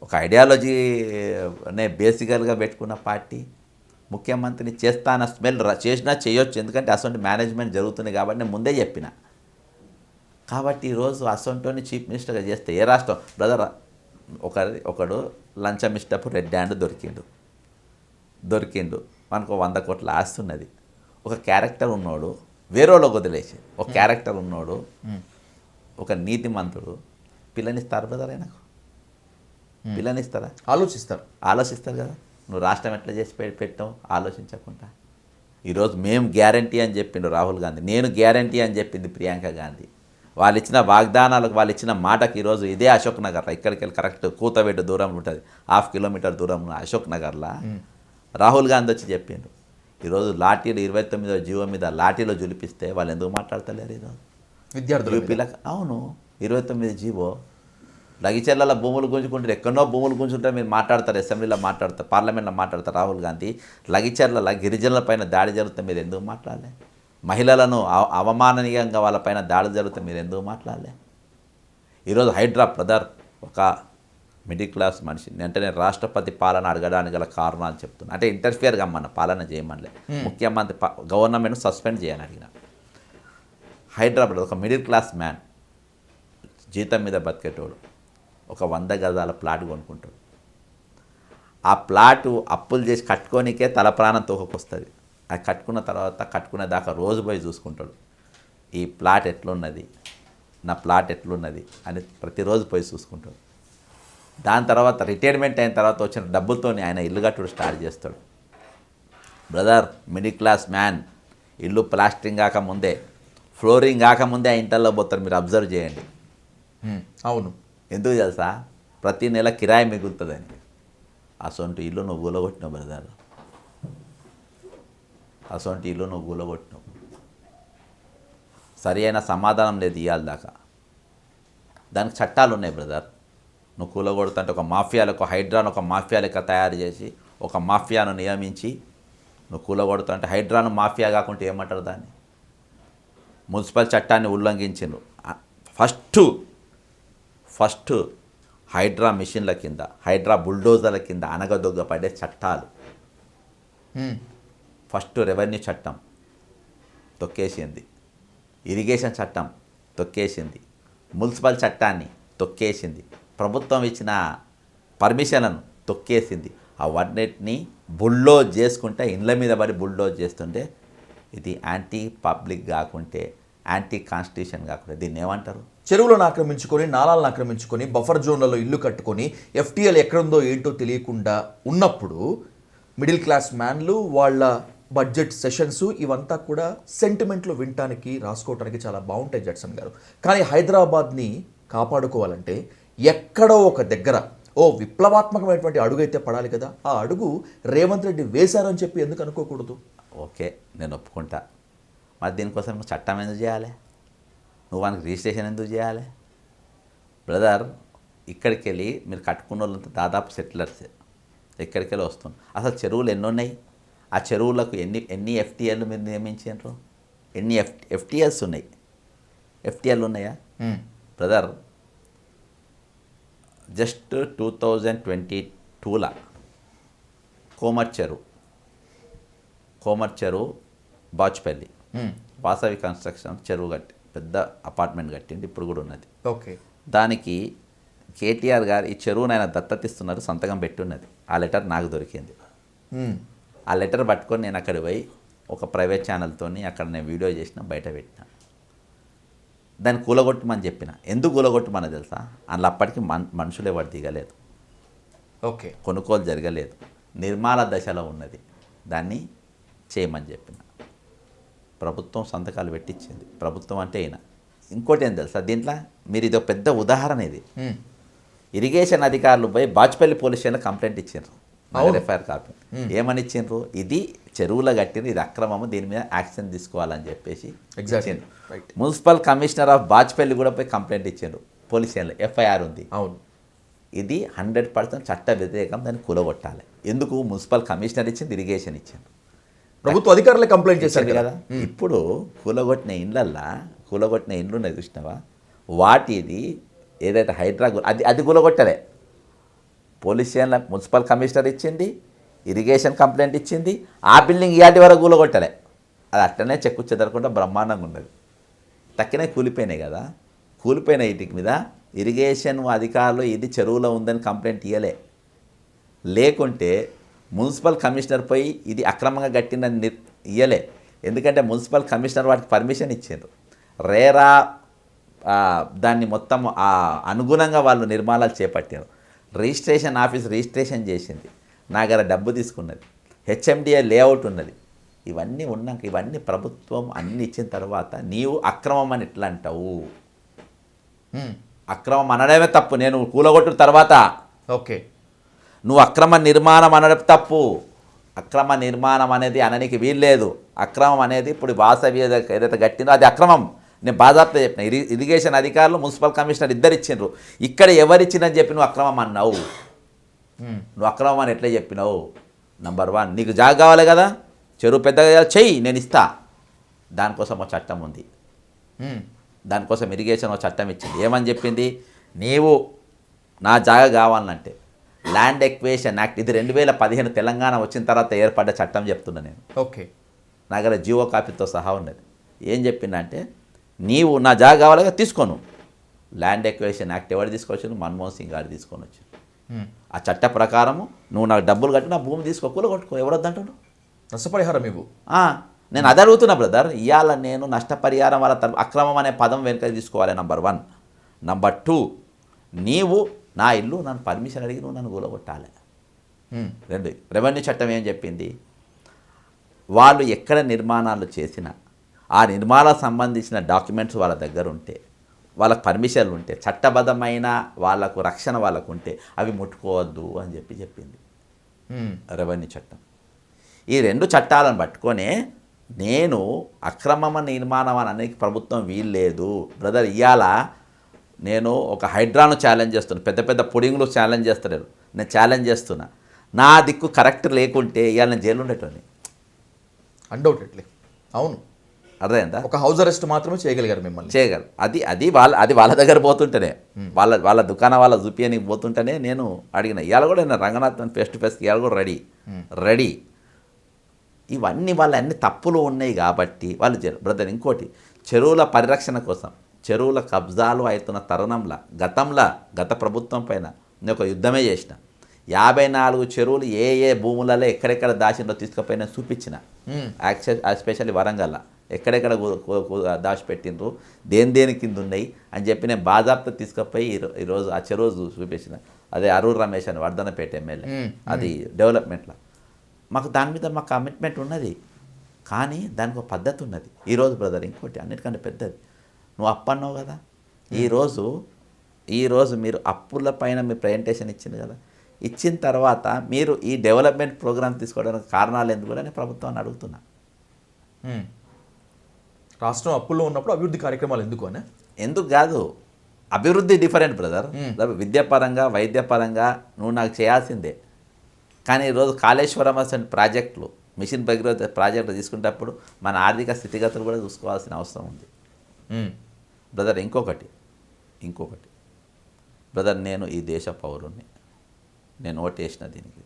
ఒక ఐడియాలజీనే బేసికల్గా పెట్టుకున్న పార్టీ, ముఖ్యమంత్రిని చేస్తాన స్మెల్ చేసినా చేయొచ్చు, ఎందుకంటే అసొంటి మేనేజ్మెంట్ జరుగుతుంది కాబట్టి నేను ముందే చెప్పిన. కాబట్టి ఈరోజు అసొంటోని చీఫ్ మినిస్టర్గా చేస్తే ఏ రాష్ట్రం బ్రదర్, ఒకడు లంచం ఇష్టప్పుడు రెడ్ హ్యాండ్ దొరికిండు మనకు 100 కోట్ల ఆస్తున్నది. ఒక క్యారెక్టర్ ఉన్నోడు వేరేలోకి వదిలేసి, ఒక క్యారెక్టర్ ఉన్నోడు, ఒక నీతిమంతుడు పిల్లనిస్తారు బ్రదర్, ఆయనకు పిల్లనిస్తారా? ఆలోచిస్తారు కదా. నువ్వు రాష్ట్రం ఎట్లా చేసి పెట్టావు ఆలోచించకుండా. ఈరోజు మేము గ్యారంటీ అని చెప్పిండు రాహుల్ గాంధీ, నేను గ్యారంటీ అని చెప్పింది ప్రియాంక గాంధీ. వాళ్ళు ఇచ్చిన వాగ్దానాలకు, వాళ్ళు ఇచ్చిన మాటకి ఈరోజు ఇదే అశోక్ నగర్లో, ఇక్కడికి వెళ్ళి కరెక్ట్ కూతబెట్టు దూరం ఉంటుంది, 1/2 కిలోమీటర్ దూరం అశోక్ నగర్లో రాహుల్ గాంధీ వచ్చి చెప్పిండు. ఈరోజు లాఠీలు 29వ జీవో మీద లాఠీలో జులిపిస్తే వాళ్ళు ఎందుకు మాట్లాడతలేరు? ఈరోజు విద్యార్థులు యూపీలకు అవును 29 జీవో లగిచెర్ల భూములు గుంజుకుంటారు, ఎక్కడో భూములు గుంజుకుంటారు, మీరు మాట్లాడతారు, అసెంబ్లీలో మాట్లాడతారు, పార్లమెంట్లో మాట్లాడతారు. రాహుల్ గాంధీ లగిచెర్ల గిరిజనుల పైన దాడి జరిగితే మీరు ఎందుకు మాట్లాడలే? మహిళలను అవమాననీయంగా వాళ్ళపైన దాడి జరిగితే మీరు ఎందుకు మాట్లాడలే? ఈరోజు హైడ్రా బ్రదర్, ఒక మిడిల్ క్లాస్ మనిషి అంటే నేను రాష్ట్రపతి పాలన అడగడానికి గల కారణాలు చెప్తున్నా, అంటే ఇంటర్ఫియర్ కమ్మన్న పాలన చేయమనిలే, ముఖ్యమంత్రి గవర్నమెంట్ సస్పెండ్ చేయని అడిగిన. హైదరాబాద్ ఒక మిడిల్ క్లాస్ మ్యాన్, జీతం మీద బతికేటోడు, ఒక 100 గజాల ప్లాట్ కొనుక్కుంటాడు. ఆ ప్లాటు అప్పులు చేసి కట్టుకోనికే తల ప్రాణం తోకొస్తుంది. అది కట్టుకున్న తర్వాత కట్టుకునే దాకా రోజు పోయి చూసుకుంటాడు, ఈ ప్లాట్ ఎట్లున్నది, నా ప్లాట్ ఎట్లున్నది అని ప్రతిరోజు పోయి చూసుకుంటాడు. దాని తర్వాత రిటైర్మెంట్ అయిన తర్వాత వచ్చిన డబ్బులతో ఆయన ఇల్లు కట్టుడు స్టార్ట్ చేస్తాడు. బ్రదర్, మిడిల్ క్లాస్ మ్యాన్ ఇల్లు ప్లాస్టరింగ్ కాకముందే, ఫ్లోరింగ్ కాకముందే ఆ ఇంటల్లో పోతారు. మీరు అబ్జర్వ్ చేయండి. అవును, ఎందుకు తెలుసా? ప్రతి నెల కిరాయి మిగులుతుందని. అసొంటి ఇల్లు నువ్వు గూలగొట్టినావు బ్రదర్, అసొంటి ఇల్లు నువ్వు గూలగొట్టినావు. సరి అయిన సమాధానం లేదు ఇవాళ దాకా. దానికి చట్టాలు ఉన్నాయి బ్రదర్. నువ్వు కూలగొడుతుంటే ఒక మాఫియాలకు, హైడ్రాను ఒక మాఫియా లెక్క తయారు చేసి, ఒక మాఫియాను నియమించి నువ్వు కూలగొడుతుంటే, హైడ్రాను మాఫియా కాకుంటే ఏమంటారు దాన్ని? మున్సిపల్ చట్టాన్ని ఉల్లంఘించిండ్రు. ఫస్ట్ హైడ్రా మిషన్ల కింద, హైడ్రా బుల్డోజర్ల కింద అనగదొగ్గపడే చట్టాలు. ఫస్ట్ రెవెన్యూ చట్టం తొక్కేసింది, ఇరిగేషన్ చట్టం తొక్కేసింది, మున్సిపల్ చట్టాన్ని తొక్కేసింది, ప్రభుత్వం ఇచ్చిన పర్మిషన్లను తొక్కేసింది. అవన్నిటినీ బుల్డోజ్ చేసుకుంటే, ఇండ్ల మీద పడి బుల్డోజ్ చేస్తుంటే, ఇది యాంటీ పబ్లిక్ కాకుంటే, యాంటీ కాన్స్టిట్యూషన్ కాకుంటే దీన్ని ఏమంటారు? చెరువులను ఆక్రమించుకొని, నాలాలను ఆక్రమించుకొని, బఫర్ జోన్లలో ఇల్లు కట్టుకొని, ఎఫ్టీఎల్ ఎక్కడుందో ఏంటో తెలియకుండా ఉన్నప్పుడు మిడిల్ క్లాస్ మ్యాన్లు వాళ్ళ బడ్జెట్ సెషన్స్ ఇవంతా కూడా సెంటిమెంట్లు వినటానికి, రాసుకోవటానికి చాలా బాగుంటాయి జడ్సన్ గారు. కానీ హైదరాబాద్ని కాపాడుకోవాలంటే ఎక్కడో ఒక దగ్గర ఓ విప్లవాత్మకమైనటువంటి అడుగు అయితే పడాలి కదా. ఆ అడుగు రేవంత్ రెడ్డి వేశారని చెప్పి ఎందుకు అనుకోకూడదు? ఓకే, నేను ఒప్పుకుంటా. మరి దీనికోసం నువ్వు చట్టం ఎందుకు చేయాలి? నువ్వు వానికి రిజిస్ట్రేషన్ ఎందుకు చేయాలి? బ్రదర్, ఇక్కడికి వెళ్ళి మీరు కట్టుకున్న వాళ్ళంతా దాదాపు సెటిలర్సే, ఎక్కడికి వెళ్ళి వస్తుంది. అసలు చెరువులు ఎన్ని ఉన్నాయి? ఆ చెరువులకు ఎన్ని ఎఫ్టీఎల్ మీరు నియమించారు? ఎన్ని ఎఫ్టీఎల్స్ ఉన్నాయి? ఎఫ్టీఎల్ ఉన్నాయా బ్రదర్? జస్ట్ 2022లా కోమర్ చెరువు బాచుపల్లి వాసవి కన్స్ట్రక్షన్ చెరువు కట్టి పెద్ద అపార్ట్మెంట్ కట్టింది, ఇప్పుడు కూడా ఉన్నది. ఓకే, దానికి కేటీఆర్ గారు ఈ చెరువును ఆయన దత్తతిస్తున్నారు, సంతకం పెట్టి ఉన్నది. ఆ లెటర్ నాకు దొరికింది. ఆ లెటర్ పట్టుకొని నేను అక్కడ పోయి ఒక ప్రైవేట్ ఛానల్తో అక్కడ నేను వీడియో చేసిన, బయట పెట్టిన. దాన్ని కూలగొట్టమని చెప్పిన. ఎందుకు కూలగొట్టమని తెలుసా? అందులో అప్పటికి మనుషులు ఎవరు దిగలేదు, ఓకే, కొనుగోలు జరగలేదు, నిర్మాణ దశలో ఉన్నది. దాన్ని చేయమని చెప్పిన. ప్రభుత్వం సంతకాలు పెట్టించింది. ప్రభుత్వం అంటే ఈయన ఇంకోటి ఏం తెలుసా దీంట్లో మీరు ఇది ఒక పెద్ద ఉదాహరణ ఇది. ఉమ్. ఇరిగేషన్ అధికారులు పోయి బాచుపల్లి పోలీస్ స్టేషన్లో కంప్లైంట్ ఇచ్చిండ్రు. అవును. ఎఫ్ఐఆర్ కాపీ ఏమని ఇచ్చిండ్రు, ఇది చెరువులో కట్టిండ్రు, ఇది అక్రమము, దీని మీద యాక్షన్ తీసుకోవాలని చెప్పేసి ఎగ్జాక్ట్లీ ఇచ్చిండ్రు. Right. Municipal commissioner of Bachupally కూడా పోయి కంప్లైంట్ ఇచ్చిండ్రు పోలీస్ స్టేషన్లో, ఎఫ్ఐఆర్ ఉంది. అవును. ఇది 100% చట్ట వ్యతిరేకం, దాన్ని కూలగొట్టాలి. ఎందుకు మున్సిపల్ కమిషనర్ ఇచ్చింది, ఇరిగేషన్ ఇచ్చింది, ప్రభుత్వ అధికారులే కంప్లైంట్ చేశారు కదా. ఇప్పుడు కూలగొట్టిన ఇండ్లు ఉన్నాయి చూసినావా, వాటిది ఏదైతే హైడ్రా అది కూలగొట్టలే. పోలీస్ స్టేషన్లో మున్సిపల్ కమిషనర్ ఇచ్చింది, ఇరిగేషన్ కంప్లైంట్ ఇచ్చింది, ఆ బిల్డింగ్ ఇయాటి వరకు కూలగొట్టలే. అది అట్టనే చెక్కు చెదరకుండా బ్రహ్మాండంగా ఉన్నది. తక్కినే కూలిపోయినాయి కదా, కూలిపోయిన వీటి మీద ఇరిగేషన్ అధికారులు ఇది చెరువులో ఉందని కంప్లైంట్ ఇవ్వలే. లేకుంటే మున్సిపల్ కమిషనర్ పోయి ఇది అక్రమంగా కట్టిందని ఇవ్వలే. ఎందుకంటే మున్సిపల్ కమిషనర్ వాటికి పర్మిషన్ ఇచ్చారు. రేరా దాన్ని మొత్తం అనుగుణంగా వాళ్ళు నిర్మాణాలు చేపట్టారు. రిజిస్ట్రేషన్ ఆఫీస్ రిజిస్ట్రేషన్ చేసింది, నా దగ్గర డబ్బు తీసుకున్నది, హెచ్ఎండిఏ లేఅవుట్ ఉన్నది. ఇవన్నీ ఉన్నాక ఇవన్నీ ప్రభుత్వం అన్ని ఇచ్చిన తర్వాత నీవు అక్రమం అని ఎట్లా అంటావు? అక్రమం అనడమే తప్పు. నేను కూలగొట్టిన తర్వాత ఓకే, నువ్వు అక్రమ నిర్మాణం అనడం తప్పు. అక్రమ నిర్మాణం అనేది అననికి వీల్లేదు. అక్రమం అనేది ఇప్పుడు వాసవి ఏదైతే గట్టిందో అది అక్రమం. నేను బాధాప్త చెప్పిన, ఇరిగేషన్ అధికారులు మున్సిపల్ కమిషనర్ ఇద్దరు ఇచ్చిండ్రు. ఇక్కడ ఎవరిచ్చిందని చెప్పి నువ్వు అక్రమం అన్నావు? నువ్వు అక్రమం అని ఎట్లా చెప్పినావు? నంబర్ 1, నీకు జాగా కావాలి కదా, చెరువు పెద్దగా చెయ్యి, నేను ఇస్తా. దానికోసం ఒక చట్టం ఉంది. దానికోసం ఇరిగేషన్ ఒక చట్టం ఇచ్చింది. ఏమని చెప్పింది, నీవు నా జాగా కావాలంటే ల్యాండ్ ఎక్వేషన్ యాక్ట్, ఇది 2015 తెలంగాణ వచ్చిన తర్వాత ఏర్పడ్డ చట్టం చెప్తున్నా నేను. ఓకే, నా దగ్గర జియో కాపీతో సహా ఉన్నది. ఏం చెప్పిందంటే, నీవు నా జాగా కావాలిగా తీసుకోను. ల్యాండ్ ఎక్వేషన్ యాక్ట్ ఎవరు తీసుకొచ్చారు? మన్మోహన్ సింగ్ గారు తీసుకొని వచ్చారు. ఆ చట్ట ప్రకారము నువ్వు నాకు డబ్బులు కట్టి నా భూమి తీసుకో, కూలగొట్టుకో, ఎవరొద్దంటాడు? నష్టపరిహారం ఇవ్వు. నేను అది అడుగుతున్నా బ్రదర్. ఇవాళ నేను నష్టపరిహారం వాళ్ళ అక్రమం అనే పదం వెనుక తీసుకోవాలి, నంబర్ 1. నంబర్ 2, నీవు నా ఇల్లు నన్ను పర్మిషన్ అడిగి నువ్వు నన్ను కూలగొట్టాలి. 2, రెవెన్యూ చట్టం ఏం చెప్పింది, వాళ్ళు ఎక్కడ నిర్మాణాలు చేసినా ఆ నిర్మాణాలకు సంబంధించిన డాక్యుమెంట్స్ వాళ్ళ దగ్గర ఉంటే, వాళ్ళకు పర్మిషన్లు ఉంటే, చట్టబద్ధమైన వాళ్ళకు రక్షణ వాళ్ళకు ఉంటే అవి ముట్టుకోవద్దు అని చెప్పింది రెవెన్యూ చట్టం. ఈ 2 చట్టాలను పట్టుకొనే నేను అక్రమ నిర్మాణం అని అనేది ప్రభుత్వం వీల్లేదు బ్రదర్. ఇవాళ నేను ఒక హైడ్రాను ఛాలెంజ్ చేస్తున్నాను, పెద్ద పెద్ద పుడింగ్లు ఛాలెంజ్ చేస్తలేరు, నేను ఛాలెంజ్ చేస్తున్నా. నా దిక్కు కరెక్ట్ లేకుంటే ఇవాళ నేను జైలు ఉండేటోని. అన్డౌటెడ్లీ అవును. అర్థమైందా? ఒక హౌస్ అరెస్ట్ మాత్రమే చేయగలిగారు మిమ్మల్ని. చేయగలరు. అది వాళ్ళ దగ్గర పోతుంటేనే, వాళ్ళ దుకాణం వాళ్ళ చూపియనికి పోతుంటేనే నేను అడిగిన. ఇవాళ కూడా నేను రంగనాథన్ ఫేస్ టు ఫేస్కి ఇవాళ కూడా రెడీ. ఇవన్నీ వాళ్ళ అన్ని తప్పులు ఉన్నాయి కాబట్టి వాళ్ళు బ్రదర్. ఇంకోటి, చెరువుల పరిరక్షణ కోసం చెరువుల కబ్జాలు అవుతున్న తరుణంలో గత ప్రభుత్వం పైన నేను ఒక యుద్ధమే చేసిన. 54 చెరువులు ఏ భూములలో ఎక్కడెక్కడ దాచిందో తీసుకుపోయినా చూపించిన. ఎస్పెషల్లీ వరంగల్ ఎక్కడెక్కడ దాచిపెట్టిండ్రు, దేని కింద ఉన్నాయి అని చెప్పి నేను బాజాప్తా తీసుకుపోయి ఈరోజు ఆ చెరువు చూపించిన. అదే అరూర్ రమేష్ అని వర్ధనపేట ఎమ్మెల్యే, అది డెవలప్మెంట్లో. మాకు దాని మీద మాకు కమిట్మెంట్ ఉన్నది, కానీ దానికి ఒక పద్ధతి ఉన్నది. ఈరోజు బ్రదర్ ఇంకోటి అన్నిటికంటే పెద్దది, నువ్వు అప్పు అన్నావు కదా. ఈరోజు మీరు అప్పుల పైన మీ ప్రజెంటేషన్ ఇచ్చింది కదా, ఇచ్చిన తర్వాత మీరు ఈ డెవలప్మెంట్ ప్రోగ్రామ్ తీసుకోవడానికి కారణాలు ఎందుకు కూడా నేను ప్రభుత్వాన్ని అడుగుతున్నా. రాష్ట్రం అప్పుల్లో ఉన్నప్పుడు అభివృద్ధి కార్యక్రమాలు ఎందుకు అని? ఎందుకు కాదు, అభివృద్ధి డిఫరెంట్ బ్రదర్. విద్యాపరంగా వైద్యపరంగా నువ్వు నాకు చేయాల్సిందే. కానీ ఈరోజు కాళేశ్వరం అసలు ప్రాజెక్టులు, మిషన్ భగీరథ ప్రాజెక్టులు తీసుకునేటప్పుడు మన ఆర్థిక స్థితిగతులు కూడా చూసుకోవాల్సిన అవసరం ఉంది బ్రదర్. ఇంకొకటి బ్రదర్, నేను ఈ దేశ పౌరుణ్ణి, నేను ఓటేసిన దీనికి.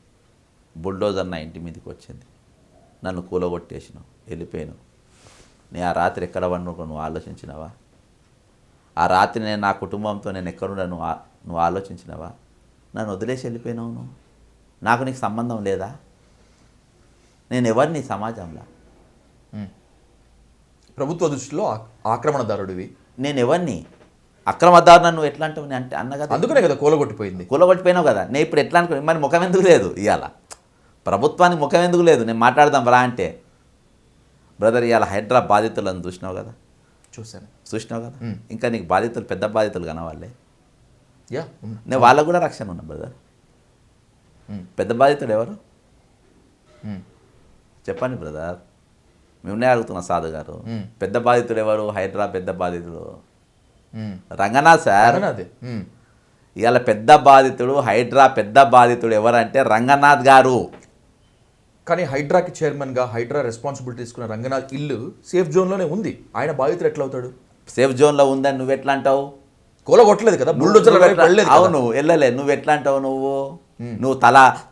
బుల్డోజర్ నా ఇంటి మీదకి వచ్చింది, నన్ను కూలగొట్టేసినావు, వెళ్ళిపోయాను. నేను ఆ రాత్రి ఎక్కడ పడినో నువ్వు ఆలోచించినావా? ఆ రాత్రి నేను నా కుటుంబంతో నేను ఎక్కడున్నా నువ్వు ఆలోచించినావా? నన్ను వదిలేసి వెళ్ళిపోయినావు నువ్వు. నాకు నీకు సంబంధం లేదా? నేను ఎవరిని సమాజంలో? ప్రభుత్వ దృష్టిలో ఆక్రమణదారుడివి. నేను ఎవరిని? అక్రమదారుని నువ్వు ఎట్లా అంటావు? నేను అంటే అన్న కదా, అందుకనే కదా కూలగొట్టిపోయినావు కదా. నేను ఇప్పుడు ఎట్లా అనుకో, మరి ముఖం ఎందుకు లేదు ఇవాళ? ప్రభుత్వానికి ముఖం ఎందుకు లేదు? నేను మాట్లాడదాం రా అంటే. బ్రదర్, ఇవాళ హైడ్రా బాధితులను చూసినావు కదా, చూశాను. చూసినావు కదా. ఇంకా నీకు బాధితులు పెద్ద బాధితులు కనవాళ్ళే. యా. నేను వాళ్ళకు కూడా రక్షణ ఉన్నా బ్రదర్. పెద్ద బాధితుడు ఎవరు చెప్పండి బ్రదర్. మేమునే అడుగుతున్నా సాధు గారు. పెద్ద బాధితుడు ఎవరు? హైడ్రా పెద్ద బాధితుడు రంగనాథ్ సార్. ఇవాళ పెద్ద బాధితుడు హైడ్రా పెద్ద బాధితుడు ఎవరంటే రంగనాథ్ గారు. కానీ హైడ్రాకి చైర్మన్గా హైడ్రా రెస్పాన్సిబిలిటీ తీసుకున్న రంగనాథ్ ఇల్లు సేఫ్ జోన్లోనే ఉంది. ఆయన బాధితుడు ఎట్లా అవుతాడు? సేఫ్ జోన్లో ఉందని నువ్వు ఎట్లా అంటావు? కూలగొట్టలేదు కదా, బుల్డోజర్ల వైపు వెళ్ళలేదు. అవును, వెళ్ళలే. నువ్వు ఎట్లా అంటావు? నువ్వు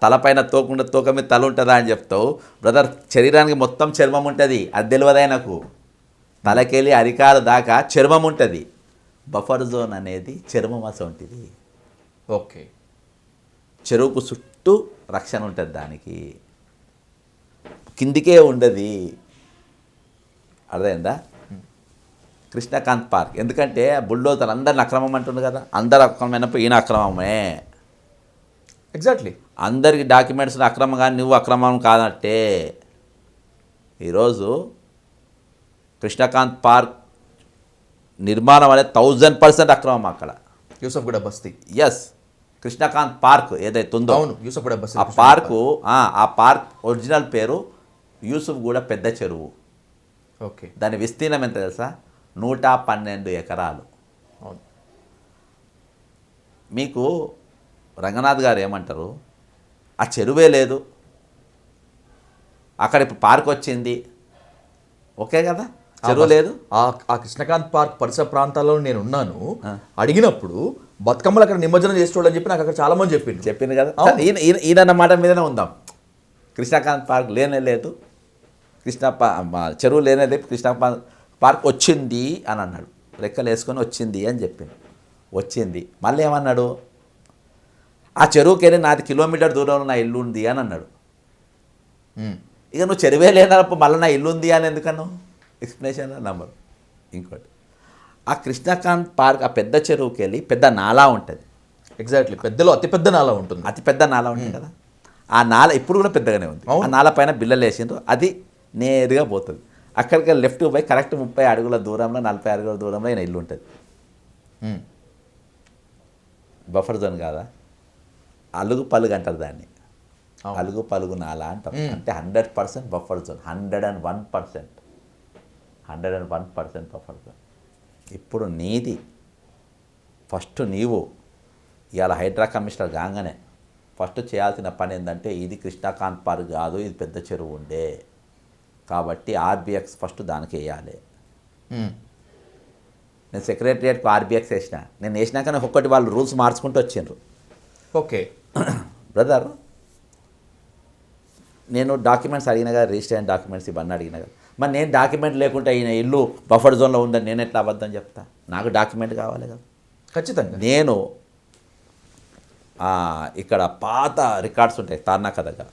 తలపైన తోకుండా తోక మీద తల ఉంటుందా అని చెప్తావు బ్రదర్. శరీరానికి మొత్తం చర్మం ఉంటుంది, అది తెలియదా నాకు? తలకెళ్ళి అరికాలు దాకా చర్మం ఉంటుంది. బఫర్ జోన్ అనేది చర్మం అసొంటిది. ఓకే. చెరువుకు చుట్టూ రక్షణ ఉంటుంది, దానికి కిందికే ఉండదు. అర్థమైందా? కృష్ణకాంత్ పార్క్ ఎందుకంటే బుల్డోజర్ అందరిని అక్రమం అంటుంది కదా. అందరు అక్రమమైనప్పుడు ఈయన అక్రమమే. ఎగ్జాక్ట్లీ. అందరికి డాక్యుమెంట్స్ అక్రమంగా నువ్వు అక్రమం కాదంటే. ఈరోజు కృష్ణకాంత్ పార్క్ నిర్మాణం అనేది 1000% అక్రమం అక్కడ. యూసఫ్గూడ బస్తీ. ఎస్, కృష్ణకాంత్ పార్క్ ఏదైతే ఉందో, అవును, యూసఫ్గూడ బస్తీ. ఆ పార్క్ ఒరిజినల్ పేరు యూసుఫ్గూడ పెద్ద చెరువు. ఓకే. దాని విస్తీర్ణం ఎంత తెలుసా? 112 ఎకరాలు. అవును. మీకు రంగనాథ్ గారు ఏమంటారు? ఆ చెరువే లేదు, అక్కడ ఇప్పుడు పార్క్ వచ్చింది, ఓకే కదా, చెరువు లేదు. ఆ కృష్ణకాంత్ పార్క్ పరిసర ప్రాంతాల్లో నేను ఉన్నాను. అడిగినప్పుడు బతుకమ్మలు అక్కడ నిమజ్జనం చేసేవాళ్ళని చెప్పి నాకు అక్కడ చాలా మంది చెప్పింది కదా. ఈయన మాట మీదనే ఉందాం. కృష్ణకాంత్ పార్క్ లేనే లేదు, చెరువు లేనే లేదు, కృష్ణ పార్క్ వచ్చింది అని అన్నాడు. లెక్కలు వేసుకొని వచ్చింది అని చెప్పింది. వచ్చింది. మళ్ళీ ఏమన్నాడు? ఆ చెరువుకి వెళ్ళి 4 కిలోమీటర్ దూరంలో నా ఇల్లు ఉంది అని అన్నాడు. ఇక నువ్వు చెరువే లేనప్పుడు మళ్ళీ నా ఇల్లు ఉంది అని ఎందుకన్నావు? Explanation number. ఇంకోటి, ఆ కృష్ణకాంత్ పార్క్ ఆ పెద్ద చెరువుకి వెళ్ళి పెద్ద నాలా ఉంటుంది. ఎగ్జాక్ట్లీ. పెద్దలో అతిపెద్ద నాలా ఉంటుంది. అతిపెద్ద నాలా ఉంటుంది కదా. ఆ నాల ఇప్పుడు కూడా పెద్దగానే ఉంది. ఆ నాల పైన బిల్లలు వేసిండ్రు, అది నేరుగా పోతుంది. అక్కడికి లెఫ్ట్ పోయి కరెక్ట్ 30 అడుగుల దూరంలో 40 అడుగుల దూరంలో ఈయన ఇల్లు ఉంటుంది. బఫర్ జోన్ కాదా? అలుగు పలుగు అంటారు దాన్ని. అలుగు పలుగు నాలా అంటారు. అంటే 100% బఫర్ జోన్. 101% buffer zone. ఇప్పుడు నీది ఫస్ట్ నీవు ఇవాళ హైడ్రా కమిషనర్ కాగానే ఫస్ట్ చేయాల్సిన పని ఏంటంటే, ఇది కృష్ణకాంత్ పార్క్ కాదు, ఇది పెద్ద చెరువు ఉండే కాబట్టి ఆర్బిఎక్స్ ఫస్ట్ దానికి వేయాలి. నేను సెక్రటరియట్కు ఆర్బిఎక్స్ వేసిన. నేను వేసినాకనే ఒక్కొక్కటి వాళ్ళు రూల్స్ మార్చుకుంటూ వచ్చిండ్రు. ఓకే బ్రదర్, నేను డాక్యుమెంట్స్ అడిగిన కదా, రిజిస్టర్ అయిన డాక్యుమెంట్స్ ఇవన్నీ అడిగిన కదా. మరి నేను డాక్యుమెంట్ లేకుండా ఈయన ఇల్లు బఫర్ జోన్లో ఉందని నేను ఎట్లా అబద్ధం చెప్తా? నాకు డాక్యుమెంట్ కావాలి కదా. ఖచ్చితంగా. నేను ఇక్కడ పాత రికార్డ్స్ ఉంటాయి తార్నాక దగ్గర,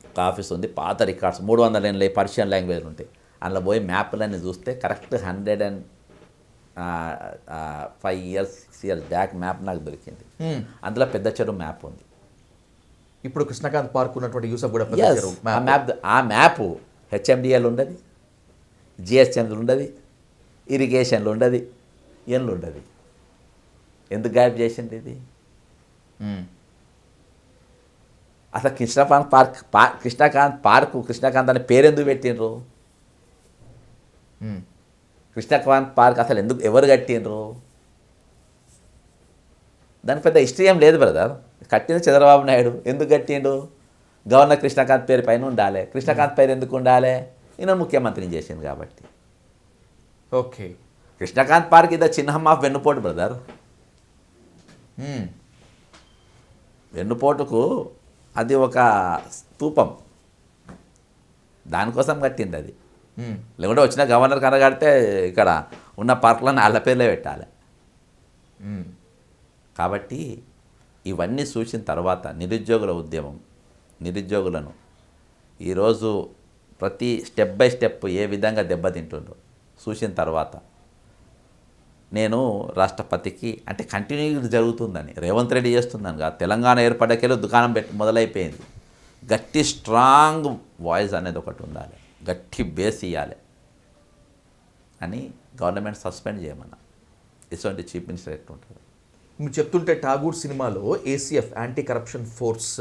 ఒక ఆఫీస్ ఉంది, పాత రికార్డ్స్ 300 ఏళ్ళ పర్షియన్ లాంగ్వేజ్ ఉంటాయి. అందులో పోయి మ్యాప్లన్నీ చూస్తే correct 105 years 6 years back map నాకు దొరికింది. అందులో పెద్ద చెరువు మ్యాప్ ఉంది. ఇప్పుడు కృష్ణకాంత్ పార్క్ ఉన్నటువంటి యూసఫ్గూడ పెద్ద చెరువు ఆ మ్యాప్ హెచ్ఎండిఎల్ ఉండదు, జిఎస్ఎంలు ఉండదు, ఇరిగేషన్లు ఉండదు, ఎన్లు ఉండదు. ఎందుకు గాయబ్ చేసింది ఇది? అసలు కృష్ణకాంత్ కృష్ణకాంత్ అనే పేరు ఎందుకు పెట్టిండ్రు? కృష్ణకాంత్ పార్క్ అసలు ఎందుకు ఎవరు కట్టిండ్రు? దానికి పెద్ద హిస్టరీ ఏం లేదు బ్రదర్. కట్టింది చంద్రబాబు నాయుడు. ఎందుకు కట్టిండు? గవర్నర్ కృష్ణకాంత్ పేరు పైన ఉండాలి. కృష్ణకాంత్ పేరు ఎందుకు ఉండాలి? ఈయన ముఖ్యమంత్రిని చేసింది కాబట్టి. ఓకే. కృష్ణకాంత్ పార్క్ ఇది చిహ్నం ఆఫ్ వెన్నుపోటు బ్రదర్. వెన్నుపోటుకు అది ఒక స్తూపం, దానికోసం కట్టింది అది. లేకుంటే వచ్చిన గవర్నర్ కనగడితే ఇక్కడ ఉన్న పార్కులను వాళ్ళ పేర్లే పెట్టాలి. కాబట్టి ఇవన్నీ చూసిన తర్వాత నిరుద్యోగుల ఉద్యమం, నిరుద్యోగులను ఈరోజు ప్రతి స్టెప్ బై స్టెప్ ఏ విధంగా దెబ్బతింటుందో చూసిన తర్వాత నేను రాష్ట్రపతికి, అంటే కంటిన్యూ జరుగుతుందని రేవంత్ రెడ్డి చేస్తుందని కాదు, తెలంగాణ ఏర్పడకేలో దుకాణం మొదలైపోయింది. గట్టి స్ట్రాంగ్ వాయిస్ అనేది ఒకటి ఉండాలి, గట్టి బేస్ ఇవ్వాలి అని గవర్నమెంట్ సస్పెండ్ చేయమన్నా. ఇటువంటి చీఫ్ మినిస్టర్ ఎట్లుంటారు? మీరు చెప్తుంటే ఠాగూర్ సినిమాలో ACF anti corruption force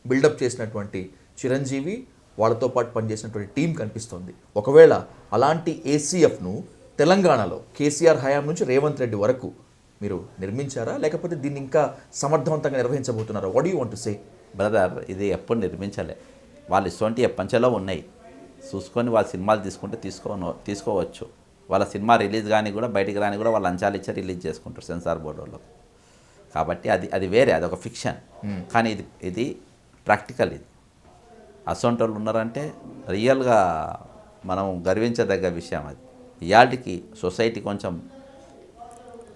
buildup చేసినటువంటి చిరంజీవి వాళ్ళతో పాటు పనిచేసినటువంటి టీం కనిపిస్తోంది. ఒకవేళ అలాంటి ఏసీఎఫ్ను తెలంగాణలో కేసీఆర్ హయాం నుంచి రేవంత్ రెడ్డి వరకు మీరు నిర్మించారా, లేకపోతే దీన్ని ఇంకా సమర్థవంతంగా నిర్వహించబోతున్నారా? What you want to say? Brother, ఇది ఎప్పుడు నిర్మించలే. వాళ్ళు ఇటువంటి ఎప్పంచలో ఉన్నాయి. చూసుకొని వాళ్ళ సినిమాలు తీసుకుంటే తీసుకోవచ్చు. వాళ్ళ సినిమా రిలీజ్ కానీ కూడా బయటికి రాని కూడా వాళ్ళు అంచాలు ఇచ్చి రిలీజ్ చేసుకుంటారు సెన్సార్ బోర్డు వాళ్ళు. కాబట్టి అది వేరే, అది ఒక ఫిక్షన్. కానీ ఇది ప్రాక్టికల్. ఇది అసొంటి వాళ్ళు ఉన్నారంటే రియల్గా మనం గర్వించదగ్గ విషయం. అది ఇయాల్టికి సొసైటీ కొంచెం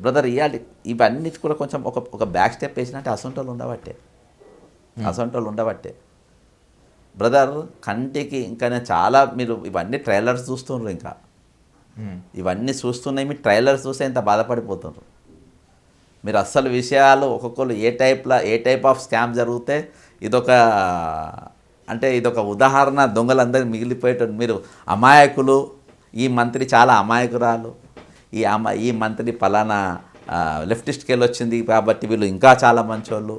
బ్రదర్, ఇవన్నిటి కూడా కొంచెం ఒక బ్యాక్ స్టెప్ వేసినట్టే అసొంటి వాళ్ళు ఉండబట్టే బ్రదర్. కంటికి ఇంకా చాలా మీరు ఇవన్నీ ట్రైలర్స్ చూస్తున్నారు, ఇంకా ఇవన్నీ చూస్తున్నాయి. మీరు ట్రైలర్స్ చూస్తే ఇంత బాధపడిపోతున్నారు. మీరు అస్సలు విషయాలు ఒక్కొక్కరు ఏ టైప్ ఆఫ్ స్కామ్ జరిగితే ఇదొక ఉదాహరణ. దొంగలందరూ మిగిలిపోయేటట్టు మీరు అమాయకులు, ఈ మంత్రి చాలా అమాయకురాలు, ఈ మంత్రి పలానా లెఫ్టిస్ట్కి వెళ్ళి వచ్చింది కాబట్టి వీళ్ళు ఇంకా చాలా మంచోళ్ళు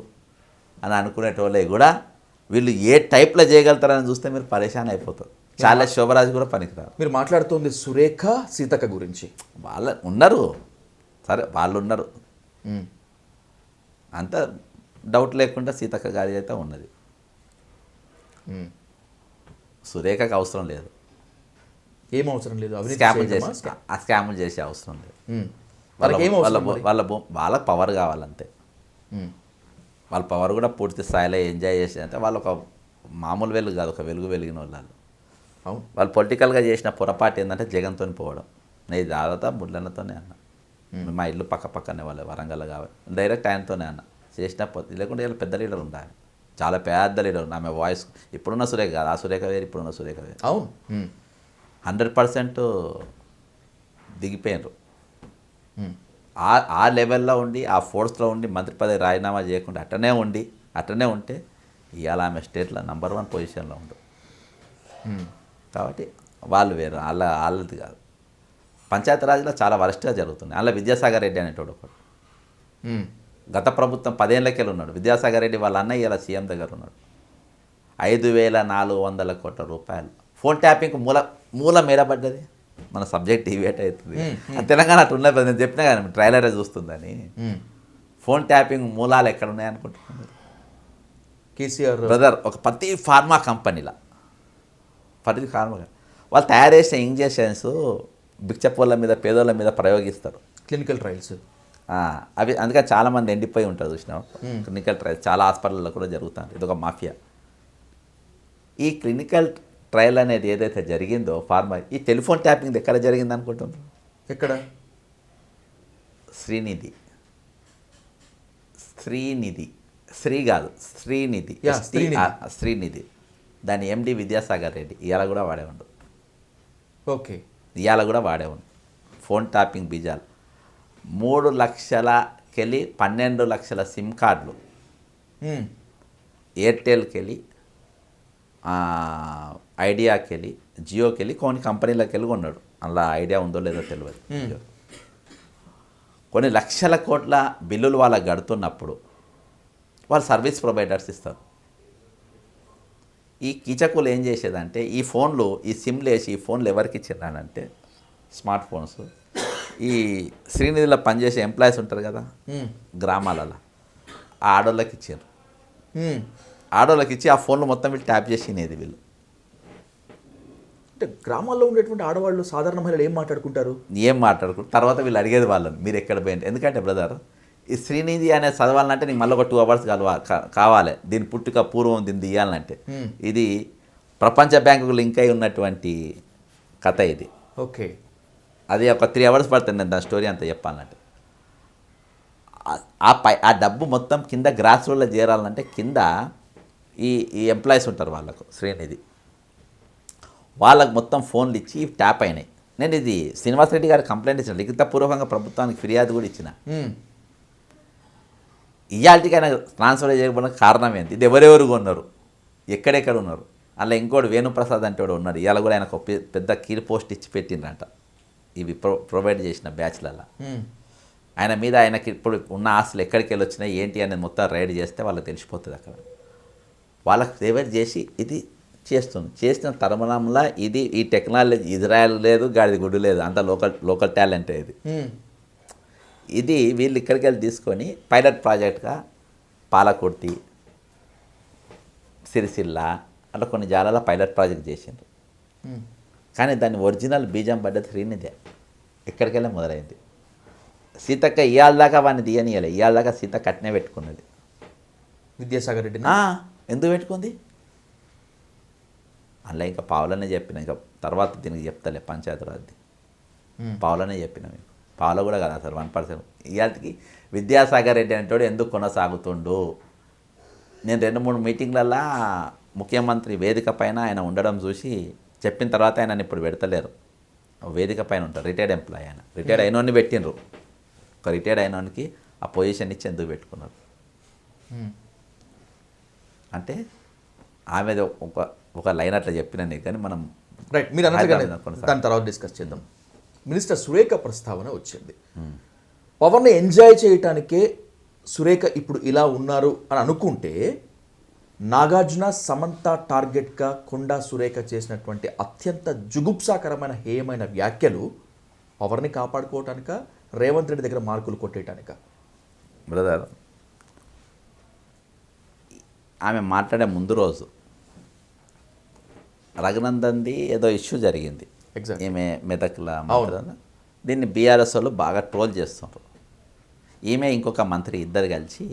అని అనుకునేటోళ్ళే కూడా వీళ్ళు ఏ టైప్లో చేయగలుగుతారని చూస్తే మీరు పరేషాన్ అయిపోతారు. చాలా శోభరాజు కూడా పనికిరారు. మీరు మాట్లాడుతుంది సురేఖ సీతక్క గురించి. వాళ్ళు ఉన్నారు, సరే వాళ్ళు ఉన్నారు, అంత డౌట్ లేకుండా సీతక్క గారి అయితే ఉన్నది. సురేఖకి అవసరం లేదు, ఏం అవసరం లేదు, స్కాములు చేసే అవసరం లేదు. వాళ్ళ పవర్ కావాలంతే. వాళ్ళ పవర్ కూడా పూర్తి స్థాయిలో ఎంజాయ్ చేసి అంటే వాళ్ళు ఒక మామూలు వెలుగు కాదు, ఒక వెలుగు వెలిగిన వాళ్ళు. వాళ్ళు పొలిటికల్గా చేసిన పొరపాటు ఏంటంటే జగన్తో పోవడం. నేను దాదాపు బుడ్లన్నతోనే అన్న, మా ఇల్లు పక్కనే వాళ్ళు వరంగల్ కావాలి, డైరెక్ట్ ఆయనతోనే అన్న చేసిన లేకుంటే వీళ్ళు పెద్ద లీడర్ ఉండాలి, చాలా పెద్ద లీడర్. ఆమె వాయిస్ ఇప్పుడున్న సురేఖ కాదు, ఆ సురేఖ వేరు, ఇప్పుడున్న సురేఖ వేరు. అవును, 100% దిగిపోయినారు. ఆ లెవెల్లో ఉండి, ఆ ఫోర్స్లో ఉండి మంత్రి పదవి రాజీనామా చేయకుండా అట్టనే ఉంటే ఇవాళ ఆమె స్టేట్లో నంబర్ 1 పొజిషన్లో ఉండు. కాబట్టి వాళ్ళు వేరు, వాళ్ళది కాదు. పంచాయతీరాజ్లో చాలా వరస్ట్గా జరుగుతుంది. అందులో విద్యాసాగర్ రెడ్డి అనేటోడు ఒకడు గత ప్రభుత్వం 10 ఏళ్ళకెళ్ళి ఉన్నాడు. విద్యాసాగర్ రెడ్డి వాళ్ళ అన్నయ్య ఇలా సీఎం దగ్గర ఉన్నాడు. 5,400 కోట్ల రూపాయలు ఫోన్ ట్యాపింగ్ మూలం ఏడబడ్డది. మన సబ్జెక్ట్ డివేట్ అవుతుంది. తెలంగాణ అటు ఉన్నది, నేను చెప్పినా కానీ ట్రైలరే చూస్తుందని. ఫోన్ ట్యాపింగ్ మూలాలు ఎక్కడ ఉన్నాయి అనుకుంటున్నారు? కేసీఆర్ బ్రదర్, ఒక ప్రతి ఫార్మా కంపెనీలో వాళ్ళు తయారు చేసిన ఇంజెక్షన్స్ బిచ్చపోళ్ళ మీద, పేదోళ్ళ మీద ప్రయోగిస్తారు. క్లినికల్ ట్రయల్స్ అవి అందుకని చాలామంది ఎండిపోయి ఉంటారు. చూసినాం క్లినికల్ ట్రయల్స్ చాలా హాస్పిటల్లో కూడా జరుగుతుంది. ఇదొక మాఫియా. ఈ క్లినికల్ ట్రయల్ అనేది ఏదైతే జరిగిందో ఫార్మా, ఈ టెలిఫోన్ ట్యాపింగ్ ఎక్కడ జరిగింది అనుకుంటున్నారు? ఎక్కడ? శ్రీనిధి కాదు, శ్రీనిధి. దాని ఎండి విద్యాసాగర్ రెడ్డి ఇవాళ కూడా వాడేవాడు. ఓకే, ఇవాళ కూడా వాడేవాడు. ఫోన్ ట్యాపింగ్ బీజాలు 3 లక్షలకెళ్ళి 12 లక్షల సిమ్ కార్డులు ఎయిర్టెల్కి వెళ్ళి, ఐడియాకి వెళ్ళి, జియోకి వెళ్ళి, కొన్ని కంపెనీలకు వెళ్ళి కొన్నాడు. అలా ఐడియా ఉందో లేదో తెలియదు. కొన్ని లక్షల కోట్ల బిల్లులు వాళ్ళకి గడుతున్నప్పుడు వాళ్ళు సర్వీస్ ప్రొవైడర్స్ ఇస్తారు. ఈ కీచకులు ఏం చేసేదంటే ఈ సిమ్లు వేసి ఈ ఫోన్లు ఎవరికి ఇచ్చారంటే స్మార్ట్ ఫోన్స్ ఈ శ్రీనిధిలో పనిచేసే ఎంప్లాయీస్ ఉంటారు కదా గ్రామాలలో, ఆ ఆడోళ్ళకి ఇచ్చారు. ఆడోళ్ళకి ఇచ్చి ఆ ఫోన్లు మొత్తం వీళ్ళు ట్యాప్ చేసినది. వీళ్ళు అంటే గ్రామాల్లో ఉండేటువంటి ఆడవాళ్ళు, సాధారణ మహిళలు ఏం మాట్లాడుకుంటారు? తర్వాత వీళ్ళు అడిగేది వాళ్ళని, మీరు ఎక్కడ పోయింది. ఎందుకంటే బ్రదర్, ఈ శ్రీనిధి అనేది చదవాలంటే నీకు మళ్ళీ ఒక 2 hours కావాలి. దీని పుట్టుక పూర్వం దీన్ని తీయాలంటే ఇది ప్రపంచ బ్యాంకుకు లింక్ అయి ఉన్నటువంటి కథ ఇది. ఓకే, అది ఒక 3 hours పడుతుంది నేను దాని స్టోరీ అంతా చెప్పాలంటే. ఆ డబ్బు మొత్తం కింద గ్రాస్ రూట్లో చేరాలంటే కింద ఈ ఎంప్లాయీస్ ఉంటారు వాళ్ళకు, శ్రీనిధి వాళ్ళకు మొత్తం ఫోన్లు ఇచ్చి ట్యాప్ అయినాయి. నేను ఇది శ్రీనివాసరెడ్డి గారు కంప్లైంట్ ఇచ్చిన, లిఖితపూర్వకంగా ప్రభుత్వానికి ఫిర్యాదు కూడా ఇచ్చిన. ఇవాళకైనా ట్రాన్స్ఫర్ చేయకపోవడం కారణం ఏంటి? ఇది ఎవరెవరు ఉన్నారు, ఎక్కడెక్కడ ఉన్నారు? అలా ఇంకోటి వేణుప్రసాద్ అంటే వాడు ఉన్నాడు. ఇవాళ కూడా ఆయనకు పెద్ద కీ పోస్ట్ ఇచ్చి పెట్టిండ్రంట. ఇవి ప్రొవైడ్ చేసిన బ్యాచ్లలో ఆయన మీద ఆయనకి ఇప్పుడు ఉన్న ఆస్తులు ఎక్కడికి వెళ్ళి వచ్చినాయి ఏంటి అనేది మొత్తం రైడ్ చేస్తే వాళ్ళకి తెలిసిపోతుంది అక్కడ. వాళ్ళకి ఫేవర్ చేసి ఇది చేసిన తరుణంలో ఇది ఈ టెక్నాలజీ ఇజ్రాయెల్ లేదు, గాడిది గుడ్డు లేదు, అంత లోకల్ టాలెంటే ఇది వీళ్ళు ఇక్కడికి వెళ్ళి తీసుకొని పైలట్ ప్రాజెక్ట్గా పాలకుర్తి, సిరిసిల్ల అట్లా కొన్ని జాలాల పైలట్ ప్రాజెక్ట్ చేసిండ్రు. కానీ దాని ఒరిజినల్ బీజం పడ్డది శ్రీనిధే, ఇక్కడికెళ్ళే మొదలైంది. సీతక్క ఇవాళ దాకా వాడిని తీయనియలే, ఇవాళ దాకా సీత కట్నే పెట్టుకున్నది. విద్యాసాగర్ రెడ్డి ఎందుకు పెట్టుకుంది అలా? ఇంకా పావులనే చెప్పిన, ఇంకా తర్వాత దీనికి చెప్తలే పంచాయతీరాజ్ది పావులనే చెప్పిన మీకు. పావులో కూడా కదా సార్ 1%. ఇవాళకి విద్యాసాగర్ రెడ్డి అంటోడు ఎందుకు కొనసాగుతుండు? నేను 2-3 మీటింగ్లల్లో ముఖ్యమంత్రి వేదిక పైన ఆయన ఉండడం చూసి చెప్పిన తర్వాత ఆయన ఇప్పుడు పెడతలేరు. వేదిక పైన ఉంటారు, రిటైర్డ్ ఎంప్లాయీ ఆయన. రిటైర్డ్ అయినోడిని పెట్టినరు, ఒక రిటైర్డ్ అయినోనికి ఆ పొజిషన్ ఇచ్చి ఎందుకు పెట్టుకున్నారు అంటే ఆమె ఒక లైన్ అట్లా చెప్పిన నీకు. కానీ మనం రైట్, మీరు అన్నట్టుగానే దాని తర్వాత డిస్కస్ చేద్దాం. మినిస్టర్ సురేఖ ప్రస్తావన వచ్చింది. పవర్ని ఎంజాయ్ చేయటానికే సురేఖ ఇప్పుడు ఇలా ఉన్నారు అని అనుకుంటే, నాగార్జున సమంత టార్గెట్గా కొండా సురేఖ చేసినటువంటి అత్యంత జుగుప్సాకరమైన హేయమైన వ్యాఖ్యలు పవర్ని కాపాడుకోవటానిక, రేవంత్ రెడ్డి దగ్గర మార్కులు కొట్టేయటానిక? బ్రదర్, ఆమె మాట్లాడే ముందు రోజు రఘునందన్ది ఏదో ఇష్యూ జరిగింది. ఈమె మెదక్లా మాట్లాడారు. దీన్ని బీఆర్ఎస్ వాళ్ళు బాగా ట్రోల్ చేస్తున్నారు. ఈమె ఇంకొక మంత్రి ఇద్దరు కలిసి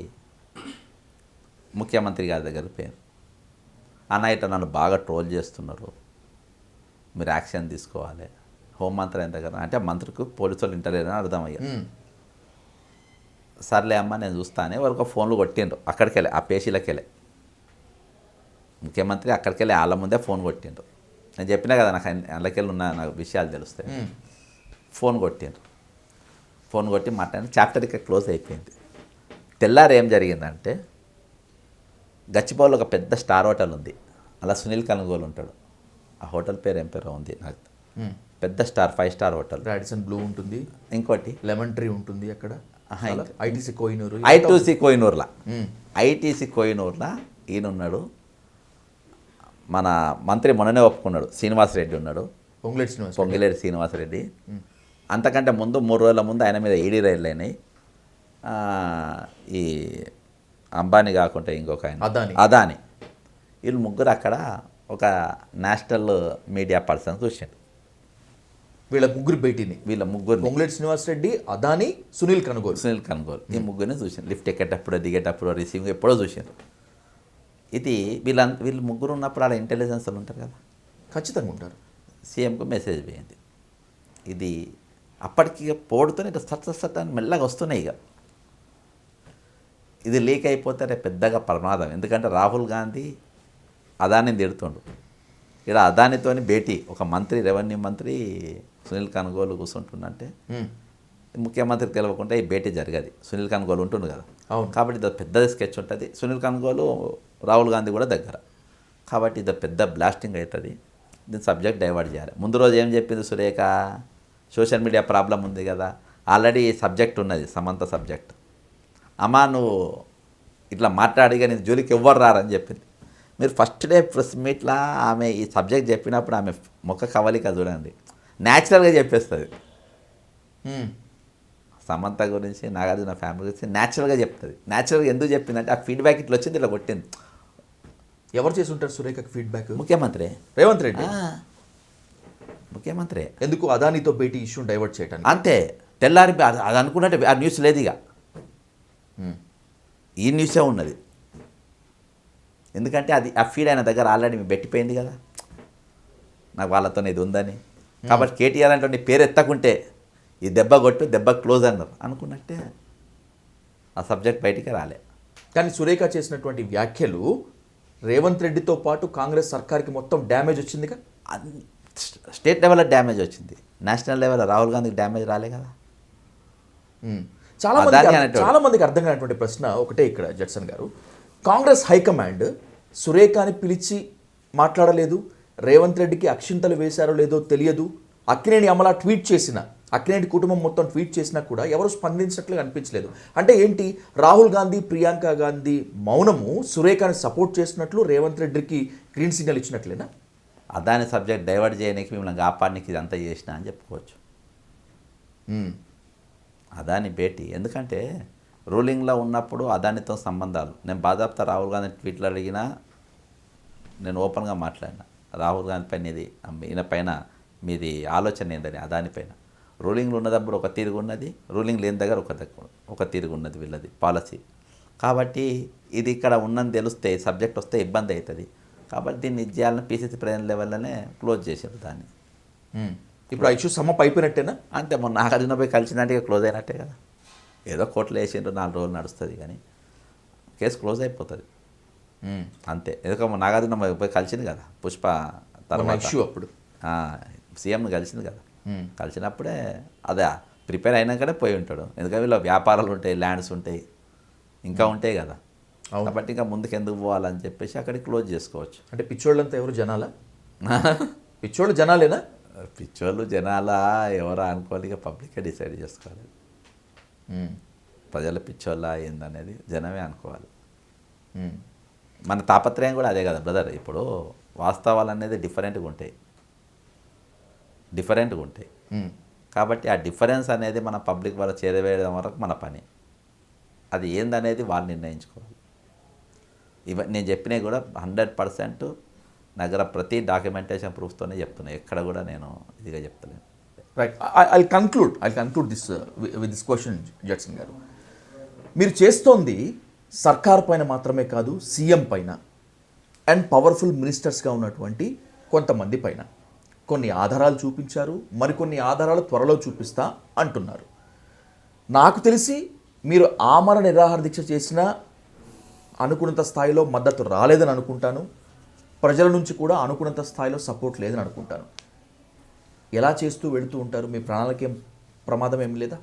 ముఖ్యమంత్రి గారి దగ్గర పోయారు. అన్న ఇట్లా నన్ను బాగా ట్రోల్ చేస్తున్నారు, మీరు యాక్షన్ తీసుకోవాలి. హోంమంత్రి అయిన దగ్గర అంటే మంత్రికి పోలీసు వాళ్ళు ఇంటలేరని అర్థమయ్యా. సర్లే అమ్మ నేను చూస్తానే వరకు ఫోన్లు కొట్టిండ్రు. అక్కడికి వెళ్ళి ఆ పేషీలకి వెళ్ళి ముఖ్యమంత్రి అక్కడికి వెళ్ళి వాళ్ళ ముందే ఫోన్ కొట్టిండ్రు. నేను చెప్పినా కదా నాకు అందులోకెళ్ళి ఉన్న నాకు విషయాలు తెలుస్తాయి. ఫోన్ కొట్టిండ్రు. ఫోన్ కొట్టి మాట్లాడి చాప్టర్ ఇక్కడ క్లోజ్ అయిపోయింది. తెల్లారు ఏం జరిగిందంటే, గచ్చిబౌలిలో ఒక పెద్ద స్టార్ హోటల్ ఉంది, అలా సునీల్ కనుగోలు ఉంటాడు. ఆ హోటల్ పేరు ఏం పేరు ఉంది నాకు, పెద్ద star 5 star hotel. Radisson Blu ఉంటుంది, ఇంకోటి లెమన్ ట్రీ ఉంటుంది అక్కడ. ఐటీసీ కోహినూర్లా ఈయన ఉన్నాడు. మన మంత్రి మొన్ననే ఒప్పుకున్నాడు, శ్రీనివాసరెడ్డి ఉన్నాడు, పొంగిలేటి శ్రీనివాసరెడ్డి. అంతకంటే ముందు 3 రోజుల ముందు ఆయన మీద ఈడీ రైడ్లు అయినాయి. ఈ అంబానీ కాకుండా ఇంకొక ఆయన అదాని, వీళ్ళు ముగ్గురు అక్కడ ఒక నేషనల్ మీడియా పర్సన్ చూసాడు. వీళ్ళ ముగ్గురు భేటీని, పొంగులేటి శ్రీనివాసరెడ్డి, అదాని, సునీల్ కనుగోలు ఈ ముగ్గురిని చూసాను. లిఫ్ట్ ఎక్కేటప్పుడు, దిగేటప్పుడు, రిసీవింగ్ ఎప్పుడో చూసాను. ఇది వీళ్ళు ముగ్గురు ఉన్నప్పుడు అలా ఇంటెలిజెన్స్ వాళ్ళు ఉంటారు కదా, ఖచ్చితంగా ఉంటారు. సీఎంకు మెసేజ్ పోయింది. ఇది అప్పటికి పోడుతూనే ఇక సట్ అని మెల్లగా వస్తున్నాయి. ఇక ఇది లీక్ అయిపోతే రేపు పెద్దగా ప్రమాదం. ఎందుకంటే రాహుల్ గాంధీ అదానిని తిడుతుండు. ఇక్కడ అదానితోని భేటీ, ఒక మంత్రి, రెవెన్యూ మంత్రి సునీల్ కనుగోలు కూర్చుంటుందంటే ముఖ్యమంత్రికి తెలియకుండా ఈ భేటీ జరగదు. సునీల్ కనుగోలు ఉంటుంది కదా, కాబట్టి ఇది పెద్ద స్కెచ్ ఉంటుంది. సునీల్ కనుగోలు, రాహుల్ గాంధీ కూడా దగ్గర, కాబట్టి ఇది పెద్ద బ్లాస్టింగ్ అవుతుంది. దీని సబ్జెక్ట్ డైవర్ట్ చేయాలి. ముందు రోజు ఏం చెప్పింది సురేఖ, సోషల్ మీడియా ప్రాబ్లం ఉంది కదా, ఆల్రెడీ సబ్జెక్ట్ ఉన్నది, సమంత సబ్జెక్ట్. అమ్మా నువ్వు ఇట్లా మాట్లాడిగా నేను జోలికి ఎవ్వరు రారని చెప్పింది. మీరు ఫస్ట్ డే ప్రెస్ మీట్లో ఆమె ఈ సబ్జెక్ట్ చెప్పినప్పుడు ఆమె ముఖ కవలిక చూడండి, న్యాచురల్గా చెప్పేస్తుంది. సమంత గురించి, నాగార్జున ఫ్యామిలీ గురించి న్యాచురల్గా చెప్తుంది. న్యాచురల్గా ఎందుకు చెప్పిందంటే ఆ ఫీడ్బ్యాక్ ఇట్లా వచ్చింది, ఇట్లా కొట్టింది. ఎవరు చేసి ఉంటారు సురేఖకి ఫీడ్బ్యాక్? ముఖ్యమంత్రి రేవంత్ రెడ్డి. ముఖ్యమంత్రి ఎందుకు అదానితో భేటీ ఇష్యూ డైవర్ట్ చేయడానికి? అంతే. తెల్లారి అది అనుకున్నట్టే ఆ న్యూస్ లేదు. ఇక ఈ న్యూసే ఉన్నది. ఎందుకంటే అది ఆ ఫీడ్ అయిన దగ్గర ఆల్రెడీ పెట్టిపోయింది కదా, నాకు వాళ్ళతో ఇది ఉందని. కాబట్టి కేటీఆర్ అంటే నీ పేరు ఎత్తకుంటే ఈ దెబ్బ కొట్టు, దెబ్బ క్లోజ్ అన్నారు అనుకున్నట్టే ఆ సబ్జెక్ట్ బయటికి రాలే. కానీ సురేఖ చేసినటువంటి వ్యాఖ్యలు రేవంత్ రెడ్డితో పాటు కాంగ్రెస్ సర్కార్కి మొత్తం డ్యామేజ్ వచ్చిందిగా. స్టేట్ లెవెల్లో డ్యామేజ్ వచ్చింది, నేషనల్ లెవెల్లో రాహుల్ గాంధీకి డ్యామేజ్ రాలే కదా. చాలా మందికి అర్థం కానటువంటి ప్రశ్న ఒకటే ఇక్కడ, జడ్సన్ గారు, కాంగ్రెస్ హైకమాండ్ సురేఖని పిలిచి మాట్లాడలేదు, రేవంత్ రెడ్డికి అక్షింతలు వేశారో లేదో తెలియదు, అక్కినేని అమల ట్వీట్ చేసిన, అక్కినేని కుటుంబం మొత్తం ట్వీట్ చేసినా కూడా ఎవరు స్పందించినట్లుగా అనిపించలేదు. అంటే ఏంటి, రాహుల్ గాంధీ, ప్రియాంక గాంధీ మౌనము సురేఖని సపోర్ట్ చేసినట్లు రేవంత్ రెడ్డికి గ్రీన్ సిగ్నల్ ఇచ్చినట్లేనా? అదాని సబ్జెక్ట్ డైవర్ట్ చేయడానికి మిమ్మల్ని కాపాడడానికి ఇదంతా చేసిన అని చెప్పుకోవచ్చు. అదాని భేటీ ఎందుకంటే రూలింగ్లో ఉన్నప్పుడు అదానితో సంబంధాలు, నేను బాధాప్తా రాహుల్ గాంధీ ట్వీట్లు అడిగినా నేను ఓపెన్గా మాట్లాడినా, రాహుల్ గాంధీ పైన ఇది ఈయన పైన మీది ఆలోచన ఏంటని. అదానిపైన రూలింగ్లో ఉన్నప్పుడు ఒక తీరుగు ఉన్నది, రూలింగ్ లేని దగ్గర ఒక తీరుగు ఉన్నది వీళ్ళది పాలసీ. కాబట్టి ఇది ఇక్కడ ఉన్నది తెలిస్తే సబ్జెక్ట్ వస్తే ఇబ్బంది అవుతుంది. కాబట్టి దీన్ని ఇది చేయాలని పీసీసీ ప్రెసిడెంట్ లెవెల్లోనే క్లోజ్ చేశారు దాన్ని. ఇప్పుడు ఆ ఇష్యూ సమ్మప్ అయిపోయినట్టేనా? అంతే, మొన్న నాగార్జున పోయి కలిసినట్టుగా క్లోజ్ అయినట్టే కదా. ఏదో కోర్టులో వేసిండ్రు, 4 రోజులు నడుస్తుంది కానీ కేసు క్లోజ్ అయిపోతుంది అంతే. ఎందుకంటే నాగార్జున పోయి కలిసింది కదా పుష్ప తర్వాత ఇష్యూ అప్పుడు సీఎంని కలిసింది కదా. కలిసినప్పుడే అదే ప్రిపేర్ అయినాకనే పోయి ఉంటాడు. ఎందుకంటే వీళ్ళ వ్యాపారాలు ఉంటాయి, ల్యాండ్స్ ఉంటాయి, ఇంకా ఉంటాయి కదా. కాబట్టి ఇంకా ముందుకు ఎందుకు పోవాలని చెప్పేసి అక్కడికి క్లోజ్ చేసుకోవచ్చు. అంటే పిచ్చోళ్ళంతా ఎవరు జనాలా? పిచ్చోళ్ళు జనాలేనా? పిచ్చోళ్ళు జనాలా ఎవరా అనుకోవాలి, ఇక పబ్లికే డిసైడ్ చేసుకోవాలి. ప్రజల పిచ్చోళ్ళ ఏందనేది జనమే అనుకోవాలి. మన తాపత్రయం కూడా అదే కదా బ్రదర్. ఇప్పుడు వాస్తవాలు అనేది డిఫరెంట్గా ఉంటాయి. కాబట్టి ఆ డిఫరెన్స్ అనేది మన పబ్లిక్ వరకు చేరవేయడం వరకు మన పని. అది ఏందనేది వాళ్ళు నిర్ణయించుకోవాలి. నేను చెప్పినవి కూడా 100% నగర ప్రతి డాక్యుమెంటేషన్ ప్రూఫ్తోనే చెప్తున్నాను. ఎక్కడ కూడా నేను ఇదిగా చెప్తలేను. Right, I conclude this with this question Judson garu. మీరు చేస్తోంది సర్కార్ పైన మాత్రమే కాదు, సీఎం పైన అండ్ పవర్ఫుల్ మినిస్టర్స్గా ఉన్నటువంటి కొంతమంది పైన కొన్ని ఆధారాలు చూపించారు, మరికొన్ని ఆధారాలు త్వరలో చూపిస్తా అంటున్నారు. నాకు తెలిసి మీరు ఆమరణ నిరాహార దీక్ష చేసినా అనుకున్నంత స్థాయిలో మద్దతు రాలేదని అనుకుంటాను. ప్రజల నుంచి కూడా అనుకున్నంత స్థాయిలో సపోర్ట్ లేదని అనుకుంటాను. ఎలా చేస్తూ వెళుతూ ఉంటారు? మీ ప్రాణాలకేం ప్రమాదం ఏం లేదా?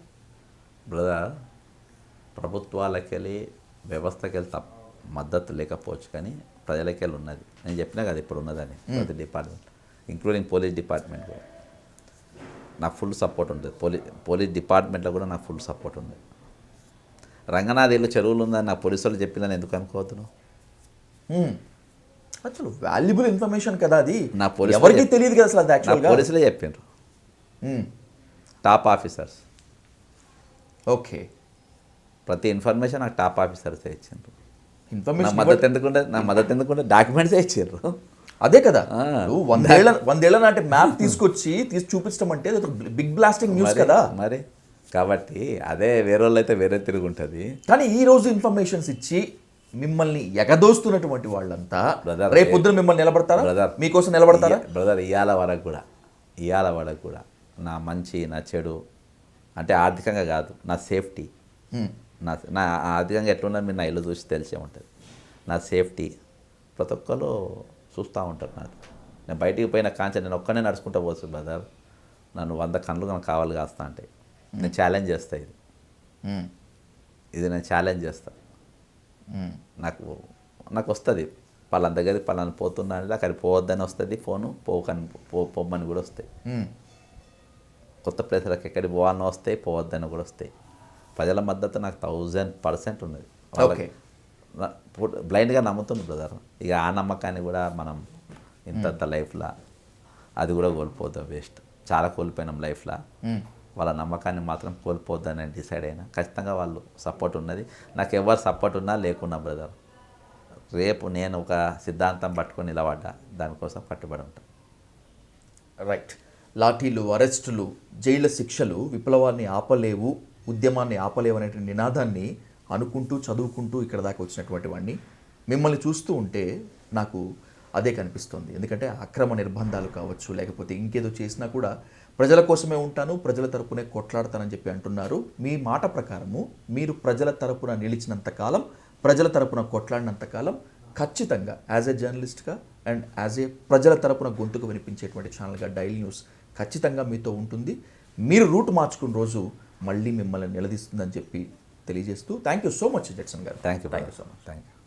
బ్రదర్, ప్రభుత్వాలకెళ్ళి వ్యవస్థకెళ్ళి మద్దతు లేకపోవచ్చు కానీ ప్రజలకెళ్ళి ఉన్నది. నేను చెప్పినా కదా ఇప్పుడు ఉన్నదని. ప్రతి డిపార్ట్మెంట్ ఇంక్లూడింగ్ పోలీస్ డిపార్ట్మెంట్ కూడా నాకు ఫుల్ సపోర్ట్ ఉంటుంది. పోలీస్ డిపార్ట్మెంట్లో కూడా నాకు ఫుల్ సపోర్ట్ ఉంది. రంగనాథేళ్ళు చెరువులు ఉందని నాకు పోలీసు వాళ్ళు చెప్పినని ఎందుకు అనుకోవద్దు? అసలు వాల్యుబుల్ ఇన్ఫర్మేషన్ కదా అది. నా పోలీసు ఎవరికి తెలియదు కదా అసలు అది యాక్చువల్గా. పోలీసులే చెప్పిండ్రు, టాప్ ఆఫీసర్స్. ఓకే, ప్రతి ఇన్ఫర్మేషన్ నాకు టాప్ ఆఫీసర్సే ఇచ్చిండ్రు. ఇన్ఫర్మేషన్ నా మద్దతు ఎందుకుంటే డాక్యుమెంట్సే ఇచ్చారు. అదే కదా, 100 ఏళ్ల నాటి మ్యాప్ తీసి చూపించడం అంటే బిగ్ బ్లాస్టింగ్ న్యూస్ కదా మరి. కాబట్టి అదే వేరే వాళ్ళు అయితే వేరే తిరుగుంటుంది. కానీ ఈ రోజు ఇన్ఫర్మేషన్స్ ఇచ్చి మిమ్మల్ని ఎగదోస్తున్నటువంటి వాళ్ళంతా రేపు పొద్దున మిమ్మల్ని నిలబడతారా? బ్రదర్, మీకోసం నిలబడతారా? బ్రదర్, ఇవాళ వరకు కూడా నా మంచి, నా చెడు అంటే ఆర్థికంగా కాదు, నా సేఫ్టీ, నా ఆర్థికంగా ఎట్లున్నా మీరు నా ఇల్లు చూసి తెలిసే ఉంటుంది. నా సేఫ్టీ ప్రతి ఒక్కరు చూస్తూ ఉంటారు. నేను బయటికి పోయిన కాంచె నేను ఒక్కనే నడుచుకుంటూ పోవచ్చు బ్రదర్. నన్ను 100 కళ్ళు నాకు కావాలి కాస్తా అంటే నేను ఛాలెంజ్ చేస్తా. ఇది నేను ఛాలెంజ్ చేస్తా. నాకు వస్తుంది పలానా దగ్గరికి పలానా పోతున్నా అంటే అక్కడికి పోవద్దని వస్తుంది ఫోను, పోమ్మని కూడా వస్తాయి. కొత్త ప్లేసులకు ఎక్కడికి పోవాలని వస్తాయి, పోవద్దని కూడా వస్తాయి. ప్రజల మద్దతు నాకు 1000% ఉన్నది. బ్లైండ్గా నమ్ముతుంది బ్రదర్. ఇక ఆ నమ్మకాన్ని కూడా మనం ఇంత లైఫ్లో అది కూడా కోల్పోద్దాం, వేస్ట్. చాలా కోల్పోయినాం లైఫ్లో. వాళ్ళ నమ్మకాన్ని మాత్రం కోల్పోద్దని డిసైడ్ అయినా. ఖచ్చితంగా వాళ్ళు సపోర్ట్ ఉన్నది. నాకు ఎవరు సపోర్ట్ ఉన్నా లేకున్నా బ్రదర్, రేపు నేను ఒక సిద్ధాంతం పట్టుకొని నిలబడ్డా, దానికోసం కట్టుబడి ఉంటాను. రైట్, లాఠీలు, అరెస్టులు, జైళ్ళ శిక్షలు విప్లవాన్ని ఆపలేవు, ఉద్యమాన్ని ఆపలేవు అనే నినాదాన్ని అనుకుంటూ చదువుకుంటూ ఇక్కడ దాకా వచ్చినటువంటి వాడిని మిమ్మల్ని చూస్తూ ఉంటే నాకు అదే కనిపిస్తుంది. ఎందుకంటే అక్రమ నిర్బంధాలు కావచ్చు, లేకపోతే ఇంకేదో చేసినా కూడా ప్రజల కోసమే ఉంటాను, ప్రజల తరపునే కొట్లాడతానని చెప్పి అంటున్నారు. మీ మాట ప్రకారము మీరు ప్రజల తరపున నిలిచినంత కాలం, ప్రజల తరపున కొట్లాడినంతకాలం ఖచ్చితంగా యాజ్ ఏ జర్నలిస్ట్గా అండ్ యాజ్ ఏ ప్రజల తరపున గొంతుకు వినిపించేటువంటి ఛానల్గా డైలీ న్యూస్ ఖచ్చితంగా మీతో ఉంటుంది. మీరు రూట్ మార్చుకున్న రోజు మళ్ళీ మిమ్మల్ని నిలదీస్తుందని చెప్పి తెలియజేస్తూ thank you so much Judson garu. Thank you so much. Thank you.